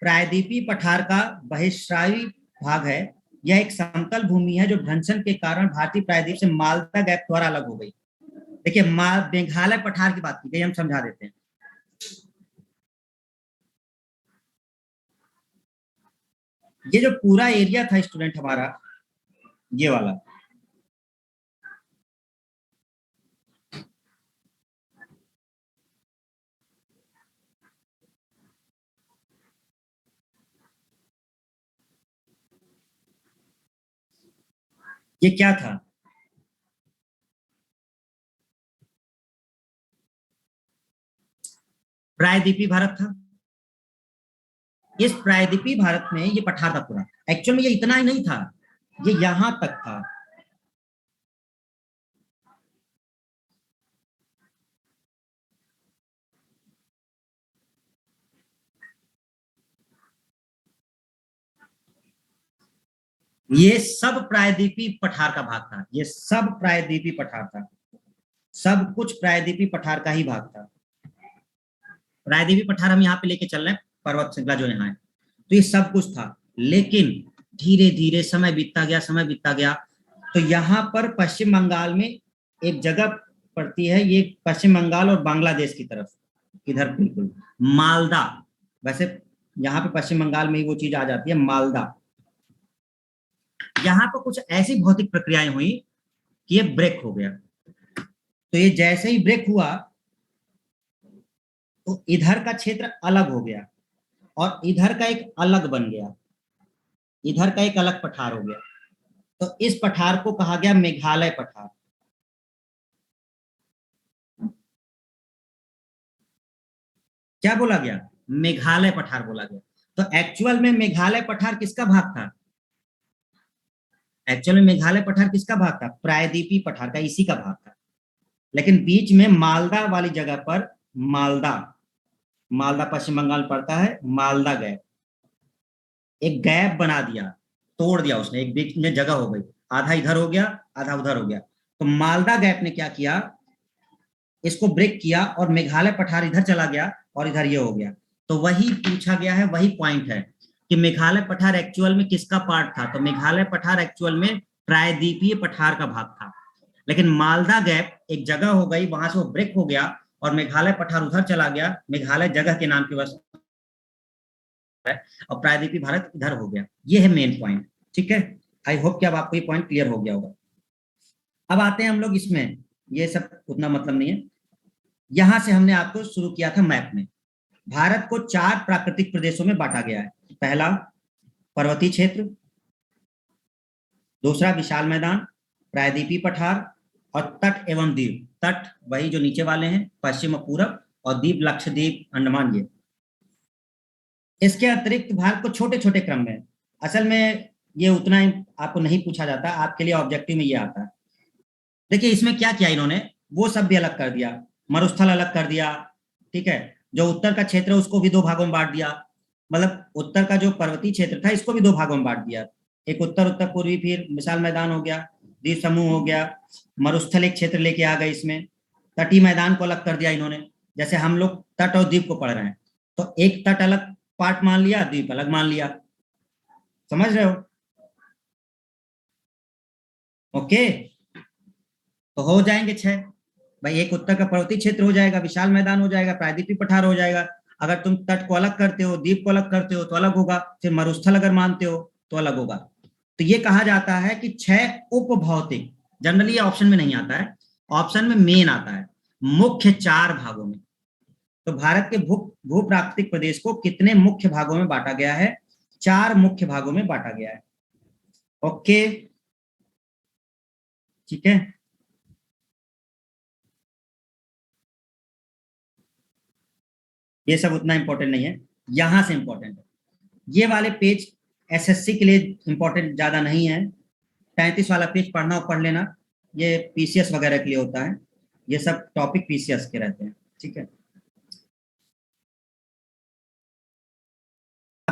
प्रायद्वीपीय पठार का बहिस्रावी भाग है। यह एक समतल भूमि है जो भ्रंशन के कारण भारतीय प्रायद्वीप से मालदा गैप द्वारा अलग हो गई। देखिए, मेघालय पठार की बात की गई, हम समझा देते हैं। ये जो पूरा एरिया था स्टूडेंट हमारा, ये वाला, ये क्या था? प्रायद्वीपीय भारत था। इस प्रायद्वीपीय भारत में ये पठार था पूरा। एक्चुअल में ये इतना ही नहीं था, ये यहां तक था। ये सब प्रायद्वीपीय पठार का भाग था, ये सब प्रायद्वीपीय पठार था, सब कुछ प्रायद्वीपीय पठार का ही भाग था। प्रायद्वीपीय पठार हम यहाँ पे लेके चल रहे हैं, पर्वत श्रृंखला जो यहाँ है, तो ये सब कुछ था। लेकिन धीरे धीरे समय बीतता गया, समय बीतता गया, तो यहाँ पर पश्चिम बंगाल में एक जगह पड़ती है, ये पश्चिम बंगाल और बांग्लादेश की तरफ, इधर बिल्कुल मालदा। वैसे यहाँ पे पश्चिम बंगाल में ही वो चीज आ जाती है, मालदा। यहाँ पर कुछ ऐसी भौतिक प्रक्रियाएं हुई कि ये ब्रेक हो गया। तो ये जैसे ही ब्रेक हुआ तो इधर का क्षेत्र अलग हो गया और इधर का एक अलग बन गया, इधर का एक अलग पठार हो गया। तो इस पठार को कहा गया मेघालय पठार। क्या बोला गया? मेघालय पठार बोला गया। तो एक्चुअल में मेघालय पठार किसका भाग था? एक्चुअल में मेघालय पठार किसका भाग था? प्रायद्वीपीय पठार का, इसी का भाग था। लेकिन बीच में मालदा वाली जगह पर, मालदा, मालदा पश्चिम बंगाल पड़ता है, मालदा गैप, एक गैप बना दिया, तोड़ दिया उसने, एक बीच में जगह हो गई, आधा इधर हो गया, आधा उधर हो गया। तो मालदा गैप ने क्या किया, इसको ब्रेक किया और मेघालय पठार इधर चला गया और इधर ये हो गया। तो वही पूछा गया है, वही पॉइंट है कि मेघालय पठार एक्चुअल में किसका पार्ट था। तो मेघालय पठार एक्चुअल में प्रायद्वीपीय पठार का भाग था, लेकिन मालदा गैप एक जगह हो गई, वहां से वो ब्रेक हो गया और मेघालय पठार उधर चला गया, मेघालय जगह के नाम की वजह है, और प्रायद्वीपीय भारत इधर हो गया। ये है मेन पॉइंट, ठीक है। आई होप कि अब आपको ये पॉइंट क्लियर हो गया होगा। अब आते हैं हम लोग इसमें, ये सब उतना मतलब नहीं है। यहां से हमने आपको शुरू किया था मैप में। भारत को 4 प्राकृतिक प्रदेशों में बांटा गया है। पहला पर्वतीय क्षेत्र, दूसरा विशाल मैदान, प्रायद्वीपीय पठार, और तट एवं द्वीप। तट वही जो नीचे वाले हैं, पश्चिम और पूरब, और द्वीप लक्षद्वीप, अंडमान। ये इसके अतिरिक्त भारत को छोटे छोटे क्रम में, असल में ये उतना ही आपको नहीं पूछा जाता, आपके लिए ऑब्जेक्टिव में ये आता है। देखिए इसमें क्या किया इन्होंने, वो सब भी अलग कर दिया, मरुस्थल अलग कर दिया, ठीक है। जो उत्तर का क्षेत्र है उसको भी 2 भागों में बांट दिया, मतलब उत्तर का जो पर्वतीय क्षेत्र था इसको भी 2 भागों में बांट दिया। एक उत्तर उत्तर पूर्वी, फिर विशाल मैदान हो गया, द्वीप समूह हो गया, मरुस्थल एक क्षेत्र लेके आ गए इसमें, तटीय मैदान को अलग कर दिया इन्होंने। जैसे हम लोग तट और द्वीप को पढ़ रहे हैं, तो एक तट अलग पार्ट मान लिया, द्वीप अलग मान लिया, समझ रहे हो? ओके, तो हो जाएंगे 6 भाई। एक उत्तर का पर्वतीय क्षेत्र हो जाएगा, विशाल मैदान हो जाएगा, प्रायद्वीपीय पठार हो जाएगा। अगर तुम तट को अलग करते हो, द्वीप को अलग करते हो तो अलग होगा, फिर मरुस्थल अगर मानते हो तो अलग होगा। तो ये कहा जाता है कि 6 उपभौतिक, जनरली ये ऑप्शन में नहीं आता है, ऑप्शन में मेन आता है, मुख्य 4 भागों में। तो भारत के भू भू प्राकृतिक प्रदेश को कितने मुख्य भागों में बांटा गया है? 4 मुख्य भागों में बांटा गया है। ओके, ठीक है। ये सब उतना इंपॉर्टेंट नहीं है, यहां से इंपॉर्टेंट है ये वाले पेज। एसएससी के लिए इंपॉर्टेंट ज्यादा नहीं है, 35 वाला पेज पढ़ना और पढ़ लेना, ये पीसीएस वगैरह के लिए होता है, ये सब टॉपिक पीसीएस के रहते हैं, ठीक है।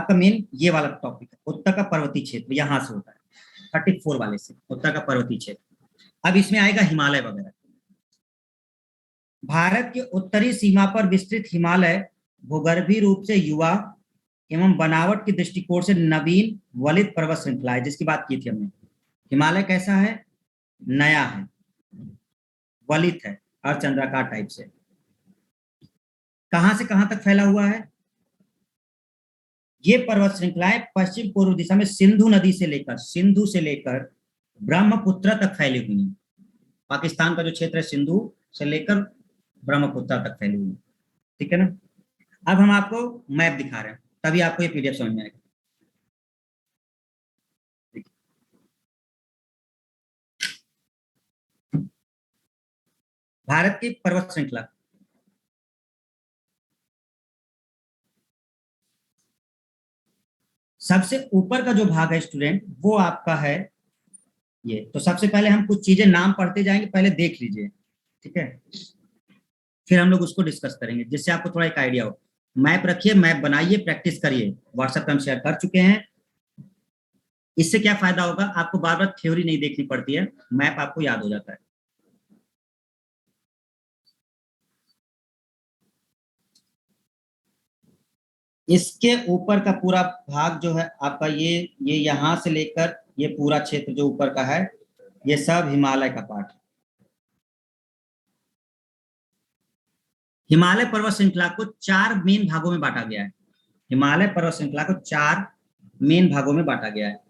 आपका मेन ये वाला टॉपिक है, उत्तर का पर्वतीय क्षेत्र, यहां से होता है 34 वाले से, उत्तर का पर्वतीय क्षेत्र। अब इसमें आएगा हिमालय वगैरह। भारत के उत्तरी सीमा पर विस्तृत हिमालय भूगर्भीय रूप से युवा एवं बनावट के दृष्टिकोण से नवीन वलित पर्वत श्रृंखला है, जिसकी बात की थी हमने। हिमालय कैसा है? नया है, वलित है, अर्धचंद्राकार टाइप से। कहां से कहां तक फैला हुआ है? ये पर्वत श्रृंखलाएं पश्चिम पूर्व दिशा में सिंधु नदी से लेकर ब्रह्मपुत्र तक फैली हुई है। पाकिस्तान का जो क्षेत्र है सिंधु से लेकर ब्रह्मपुत्र तक फैली हुई है, ठीक है ना। अब हम आपको मैप दिखा रहे हैं, तभी आपको ये पीडीएफ समझ में आएगा। भारत की पर्वत श्रृंखला, सबसे ऊपर का जो भाग है स्टूडेंट, वो आपका है ये। तो सबसे पहले हम कुछ चीजें नाम पढ़ते जाएंगे, पहले देख लीजिए, ठीक है, फिर हम लोग उसको डिस्कस करेंगे, जिससे आपको थोड़ा एक आइडिया हो। मैप रखिए, मैप बनाइए, प्रैक्टिस करिए, व्हाट्सएप पे हम शेयर कर चुके हैं। इससे क्या फायदा होगा, आपको बार बार थ्योरी नहीं देखनी पड़ती है, मैप आपको याद हो जाता है। इसके ऊपर का पूरा भाग जो है आपका, ये यहां से लेकर ये पूरा क्षेत्र जो ऊपर का है, ये सब हिमालय का पार्ट है। हिमालय पर्वत श्रृंखला को 4 मेन भागों में बांटा गया है। हिमालय पर्वत श्रृंखला को 4 मेन भागों में बांटा गया है।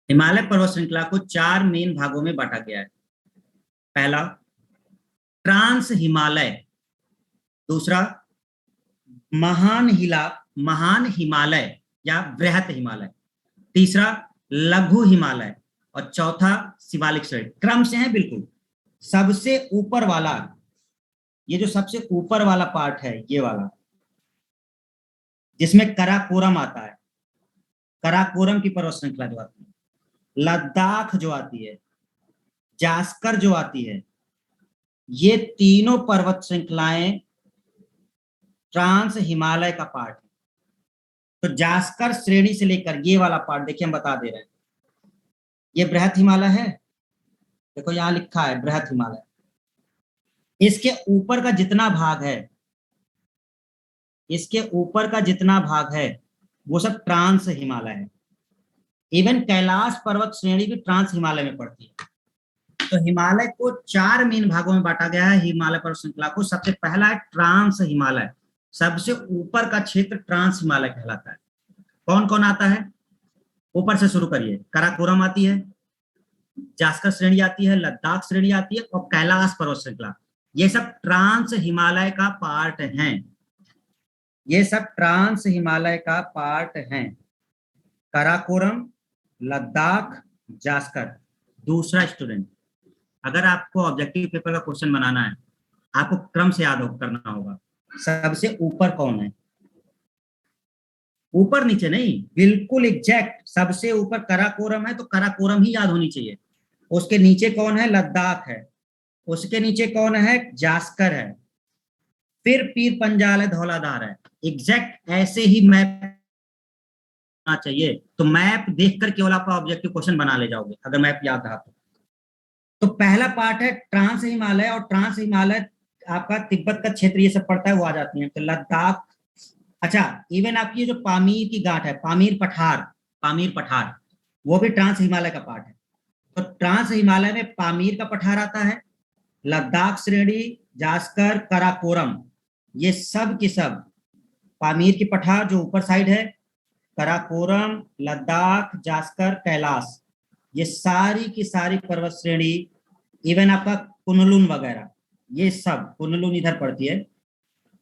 हिमालय पर्वत श्रृंखला को 4 मेन भागों में बांटा गया है। पहला ट्रांस हिमालय, दूसरा महान हिमालय या बृहत हिमालय, तीसरा लघु हिमालय, और चौथा शिवालिक श्रेणी। क्रम से है बिल्कुल। सबसे ऊपर वाला, ये जो सबसे ऊपर वाला पार्ट है, ये वाला जिसमें कराकोरम आता है, कराकोरम की पर्वत श्रृंखला जो आती है, लद्दाख जो आती है, जास्कर जो आती है, ये तीनों पर्वत श्रृंखलाएं ट्रांस हिमालय का पार्ट है। तो जास्कर श्रेणी से लेकर ये वाला पार्ट देखिए, हम बता दे रहे हैं, ये बृहत हिमालय है, देखो यहां लिखा है बृहत हिमालय। इसके ऊपर का जितना भाग है, इसके ऊपर का जितना भाग है, वो सब ट्रांस हिमालय है। इवन कैलाश पर्वत श्रेणी भी ट्रांस हिमालय में पड़ती है। तो हिमालय को 4 मेन भागों में बांटा गया है, हिमालय पर्वत श्रृंखला को। सबसे पहला है ट्रांस हिमालय, सबसे ऊपर का क्षेत्र ट्रांस हिमालय कहलाता है। कौन कौन आता है? ऊपर से शुरू करिए, कराकोरम आती है, जास्कर श्रेणी आती है, लद्दाख श्रेणी आती है, और कैलाश पर्वत श्रृंखला। ये सब ट्रांस हिमालय का पार्ट हैं, ये सब ट्रांस हिमालय का पार्ट हैं। कराकोरम, लद्दाख, जास्कर। दूसरा स्टूडेंट, अगर आपको ऑब्जेक्टिव पेपर का क्वेश्चन बनाना है, आपको क्रम से याद करना होगा। सबसे ऊपर कौन है? ऊपर नीचे नहीं, बिल्कुल एग्जैक्ट। सबसे ऊपर कराकोरम है तो कराकोरम ही याद होनी चाहिए। उसके नीचे कौन है? लद्दाख है। उसके नीचे कौन है? जास्कर है। फिर पीर पंजाल है, धौलाधार है। एग्जैक्ट ऐसे ही मैप चाहिए। तो मैप देखकर केवल आप ऑब्जेक्टिव क्वेश्चन बना ले जाओगे, अगर मैप याद रहा तो पहला पार्ट है ट्रांस हिमालय, और ट्रांस हिमालय आपका तिब्बत का क्षेत्र ये सब पड़ता है, वो आ जाती है। तो लद्दाख, अच्छा, इवन आपकी जो पामीर की घाट है, पामीर पठार, वो भी ट्रांस हिमालय का पार्ट है। तो ट्रांस हिमालय में पामीर का पठार आता है, लद्दाख श्रेणी, जास्कर, कराकोरम, ये सब की सब। पामीर की पठार जो ऊपर साइड है, कराकोरम, लद्दाख, जास्कर, कैलाश, ये सारी की सारी पर्वत श्रेणी, इवन आपका कुनलुन वगैरह, ये सब, कुनलुन इधर पड़ती है,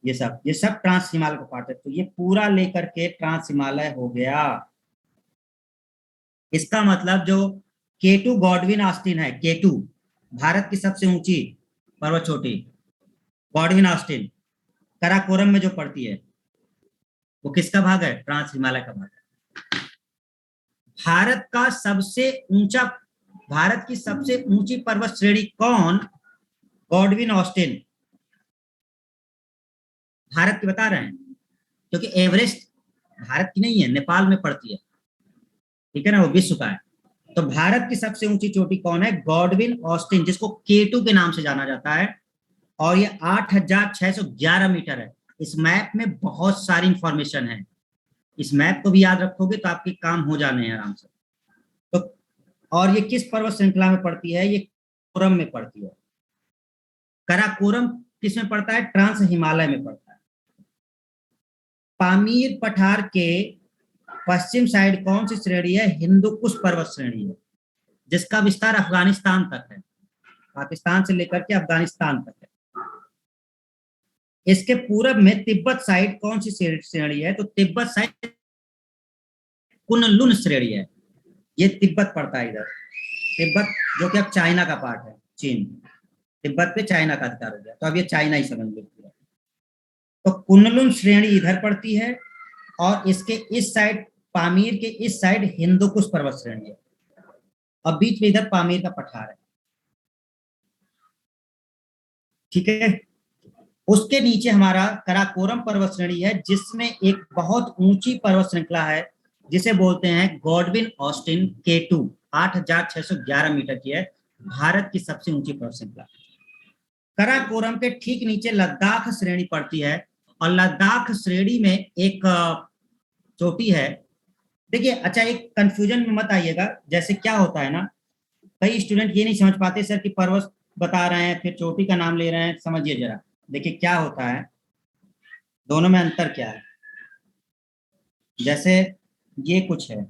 ये सब ट्रांस हिमालय का पार्ट है। तो ये पूरा लेकर के ट्रांस हिमालय हो गया। इसका मतलब जो केटू गॉडविन ऑस्टिन है, केटू भारत की सबसे ऊंची पर्वत चोटी, गॉडविन ऑस्टिन कराकोरम में जो पड़ती है, वो किसका भाग है? ट्रांस हिमालय का भाग है। भारत का सबसे ऊंचा, भारत की सबसे ऊंची पर्वत श्रेणी कौन? Godwin Austen. भारत की बता रहे हैं, क्योंकि एवरेस्ट भारत की नहीं है, नेपाल में पड़ती है, ठीक है ना, वो विश्व का है। तो भारत की सबसे ऊंची चोटी कौन है? गॉडविन ऑस्टिन, जिसको केटू के नाम से जाना जाता है, और ये 8,611 मीटर है। इस मैप में बहुत सारी इंफॉर्मेशन है, इस मैप को भी याद रखोगे तो आपके काम हो जाने हैं आराम से। तो और ये किस पर्वत श्रृंखला में पड़ती है? ये कोरम में पड़ती है। कराकोरम किस में पड़ता है? ट्रांस हिमालय में पड़ता है। पामीर पठार के पश्चिम साइड कौन सी श्रेणी है? हिंदुकुश पर्वत श्रेणी है, जिसका विस्तार अफगानिस्तान तक है, पाकिस्तान से लेकर के अफगानिस्तान तक है। इसके पूरब में तिब्बत साइड कौन सी श्रेणी है? तो तिब्बत साइड कुनलुन श्रेणी है, ये तिब्बत पड़ता है इधर। तिब्बत जो कि अब चाइना का पार्ट है, चीन, तिब्बत पे चाइना का अधिकार हो गया, तो अब ये चाइना ही समझ लो। तो कुनलुन श्रेणी इधर पड़ती है, और इसके इस साइड, पामीर के इस साइड हिंदुकुश पर्वत श्रेणी है, और बीच में इधर पामीर का पठार है, ठीक है। उसके नीचे हमारा कराकोरम पर्वत श्रेणी है, जिसमें एक बहुत ऊंची पर्वत श्रृंखला है, जिसे बोलते हैं गॉडविन ऑस्टिन K2, 8,611 मीटर की है, भारत की सबसे ऊंची पर्वत श्रृंखला। कराकोरम के ठीक नीचे लद्दाख श्रेणी पड़ती है, और लद्दाख श्रेणी में एक चोटी है। देखिए, अच्छा, एक कंफ्यूजन में मत आइएगा, जैसे क्या होता है ना, कई स्टूडेंट ये नहीं समझ पाते सर कि पर्वत बता रहे हैं फिर चोटी का नाम ले रहे हैं। समझिए जरा, देखिए क्या होता है, दोनों में अंतर क्या है। जैसे ये कुछ है,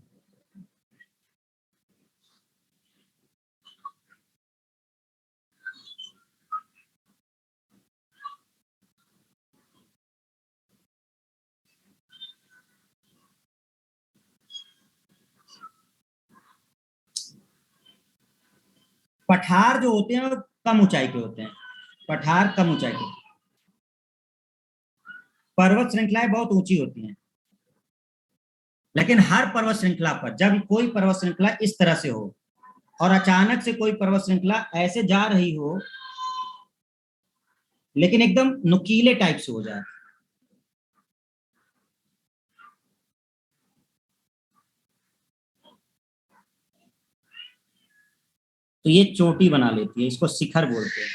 पठार जो होते हैं वो कम ऊंचाई के होते हैं, पठार कम ऊंचाई के, पर्वत श्रृंखलाएं बहुत ऊंची होती हैं। लेकिन हर पर्वत श्रृंखला पर जब कोई पर्वत श्रृंखला इस तरह से हो, और अचानक से कोई पर्वत श्रृंखला ऐसे जा रही हो, लेकिन एकदम नुकीले टाइप से हो जाए, तो ये चोटी बना लेती है, इसको शिखर बोलते हैं।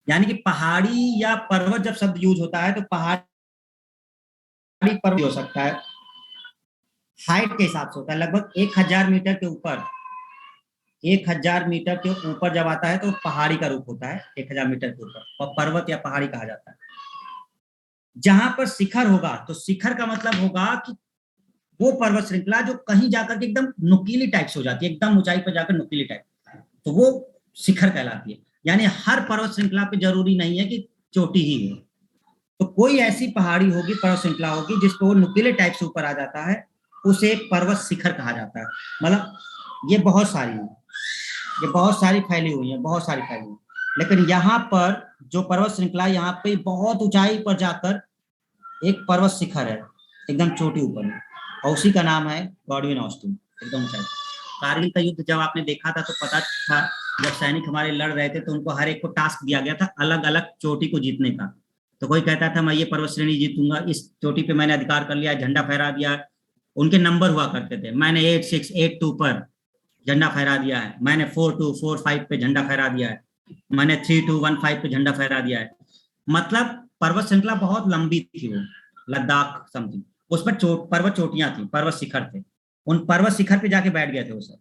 यानी कि पहाड़ी या पर्वत जब शब्द यूज होता है, तो पहाड़ी पर्वत हो सकता है, हाइट के हिसाब से होता है, लगभग 1,000 मीटर के ऊपर, 1,000 मीटर के ऊपर जब आता है तो पहाड़ी का रूप होता है, 1,000 मीटर के ऊपर, और पर्वत या पहाड़ी कहा जाता है। जहां पर शिखर होगा, तो शिखर का मतलब होगा कि वो पर्वत श्रृंखला जो कहीं जाकर के एकदम नुकीली टाइप से हो जाती है, एकदम ऊंचाई पर जाकर नुकीली टाइप, तो वो शिखर कहलाती है। यानी हर पर्वत श्रृंखला पे जरूरी नहीं है कि चोटी ही हो, तो कोई ऐसी पहाड़ी होगी, पर्वत श्रृंखला होगी जिसको वो नुकीले टाइप से ऊपर आ जाता है, उसे पर्वत शिखर कहा जाता है। मतलब ये बहुत सारी है, ये बहुत सारी फैली हुई है, बहुत सारी फैली हुई, लेकिन यहाँ पर जो पर्वत श्रृंखला, यहाँ पे बहुत ऊंचाई पर जाकर एक पर्वत शिखर है, एकदम चोटी ऊपर में, और उसी का नाम है गॉडविन ऑस्टिन, एकदम ऊंचाई। कारगिल का युद्ध जब आपने देखा था तो पता था, जब सैनिक हमारे लड़ रहे थे तो उनको हर एक को टास्क दिया गया था अलग अलग चोटी को जीतने का। तो कोई कहता था मैं ये पर्वत श्रेणी जीतूंगा, इस चोटी पे मैंने अधिकार कर लिया, झंडा फहरा दिया। उनके नंबर हुआ करते थे, मैंने 8682 पर झंडा फहरा दिया है, मैंने 4245 पे झंडा फहरा दिया है, मैंने 3215 पे झंडा फहरा दिया है। मतलब पर्वत श्रृंखला बहुत लंबी थी वो, लद्दाख समथिंग, उस पर पर्वत चोटियां थी, पर्वत शिखर थे, उन पर्वत शिखर पे जाके बैठ गए थे वो सब,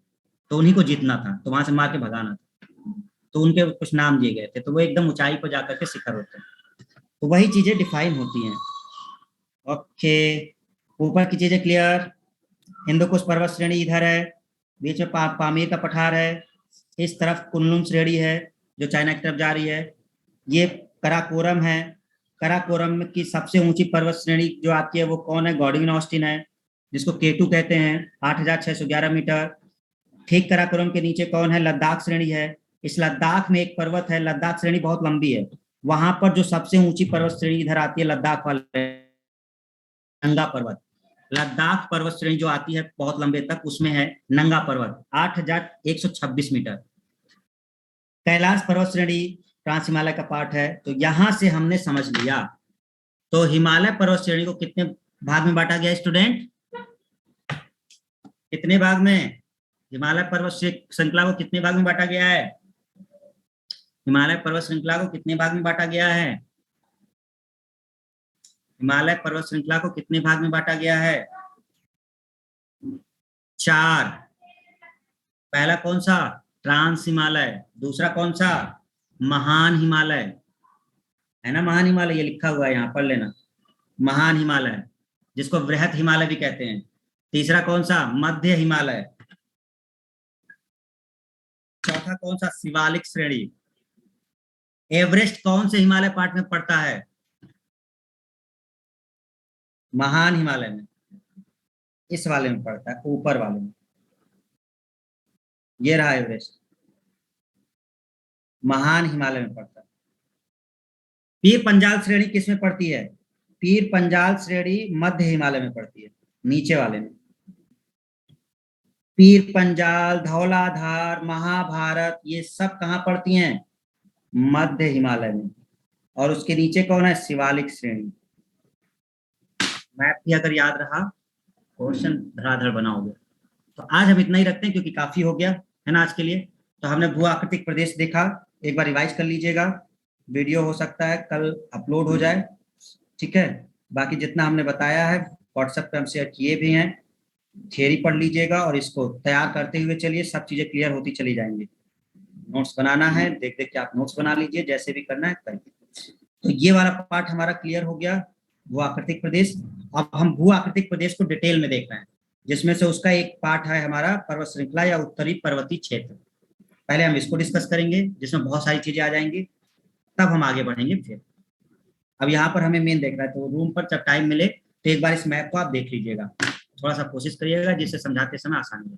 तो उन्हीं को जीतना था, तो वहां से मार के भगाना था, तो उनके कुछ नाम दिए गए थे, तो वो एकदम ऊंचाई पर जाकर के शिखर होते हैं, तो वही चीजें डिफाइन होती हैं। ओके, ऊपर की चीजें क्लियर। हिंदुकुश पर्वत श्रेणी इधर है, बीच में पामीर का पठार है, इस तरफ कुनलुन श्रेणी है जो चाइना की तरफ जा रही है, ये कराकोरम है। कराकोरम की सबसे ऊंची पर्वत श्रेणी जो आती है वो कौन है? गॉडविन ऑस्टिन है, जिसको K2 कहते हैं, 8,611 मीटर। ठीक कराकोरम के नीचे कौन है? लद्दाख श्रेणी है। इस लद्दाख में एक पर्वत है, लद्दाख श्रेणी बहुत लंबी है, वहां पर जो सबसे ऊंची पर्वत श्रेणी इधर आती है लद्दाख वाले नंगा पर्वत। लद्दाख पर्वत श्रेणी जो आती है बहुत लंबे तक, उसमें है नंगा पर्वत 8,126 मीटर। कैलाश पर्वत श्रेणी ट्रांस हिमालय का पार्ट है। तो यहां से हमने समझ लिया। तो हिमालय पर्वत श्रेणी को कितने भाग में बांटा गया स्टूडेंट? कितने भाग में? हिमालय पर्वत श्रृंखला को कितने भाग में बांटा गया है? हिमालय पर्वत श्रृंखला को कितने भाग में बांटा गया है? हिमालय पर्वत श्रृंखला को कितने भाग में बांटा गया है? 4। पहला कौन सा? ट्रांस हिमालय। दूसरा कौन सा? महान हिमालय, है ना? महान हिमालय ये लिखा हुआ है, यहाँ पढ़ लेना। महान हिमालय, जिसको वृहत हिमालय भी कहते हैं। तीसरा कौन सा? मध्य हिमालय। चौथा कौन सा? शिवालिक श्रेणी। एवरेस्ट कौन से हिमालय पार्ट में पड़ता है? महान हिमालय में, इस वाले में पड़ता है, ऊपर वाले में। ये रहा एवरेस्ट, महान हिमालय में पड़ता है। पीर पंजाल श्रेणी किस में पड़ती है? पीर पंजाल श्रेणी मध्य हिमालय में पड़ती है, नीचे वाले में। पीर पंजाल, धौलाधार, महाभारत, ये सब कहाँ पड़ती हैं? मध्य हिमालय में। और उसके नीचे कौन है? शिवालिक श्रेणी। मैप भी अगर याद रहा, क्वेश्चन धड़ाधड़ बनाओगे। तो आज हम इतना ही रखते हैं क्योंकि काफी हो गया है ना आज के लिए। तो हमने भू आकृतिक प्रदेश देखा, एक बार रिवाइज कर लीजिएगा। वीडियो हो सकता है कल अपलोड हो जाए, ठीक है। बाकी जितना हमने बताया है व्हाट्सएप पे हम शेयर किए भी हैं। थियरी पढ़ लीजिएगा और इसको तैयार करते हुए चलिए, सब चीजें क्लियर होती चली जाएंगी। नोट्स बनाना है, देख देख के आप नोट्स बना लीजिए, जैसे भी करना है करिए। तो ये वाला पार्ट हमारा क्लियर हो गया, भू आकृतिक प्रदेश। अब हम भू आकृतिक प्रदेश को डिटेल में देख रहे हैं, जिसमें से उसका एक पार्ट है हमारा पर्वत श्रृंखला या उत्तरी पर्वतीय क्षेत्र। पहले हम इसको डिस्कस करेंगे, जिसमें बहुत सारी चीजें आ जाएंगी, तब हम आगे बढ़ेंगे फिर। अब यहाँ पर हमें मेन देखना है, तो रूम पर जब टाइम मिले तो एक बार इस मैप को आप देख लीजिएगा, थोड़ा सा कोशिश करिएगा जिससे समझाते समय आसानी हो।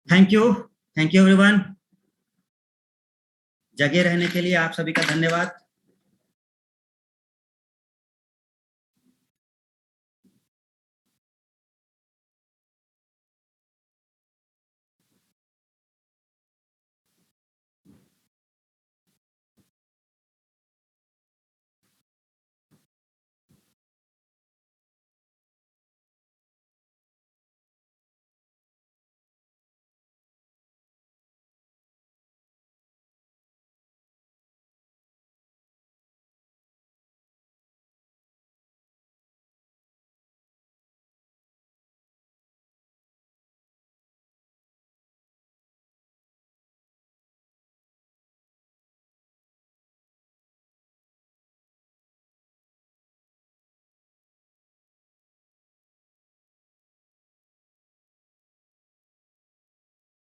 Thank you everyone. जगे रहने के लिए आप सभी का धन्यवाद।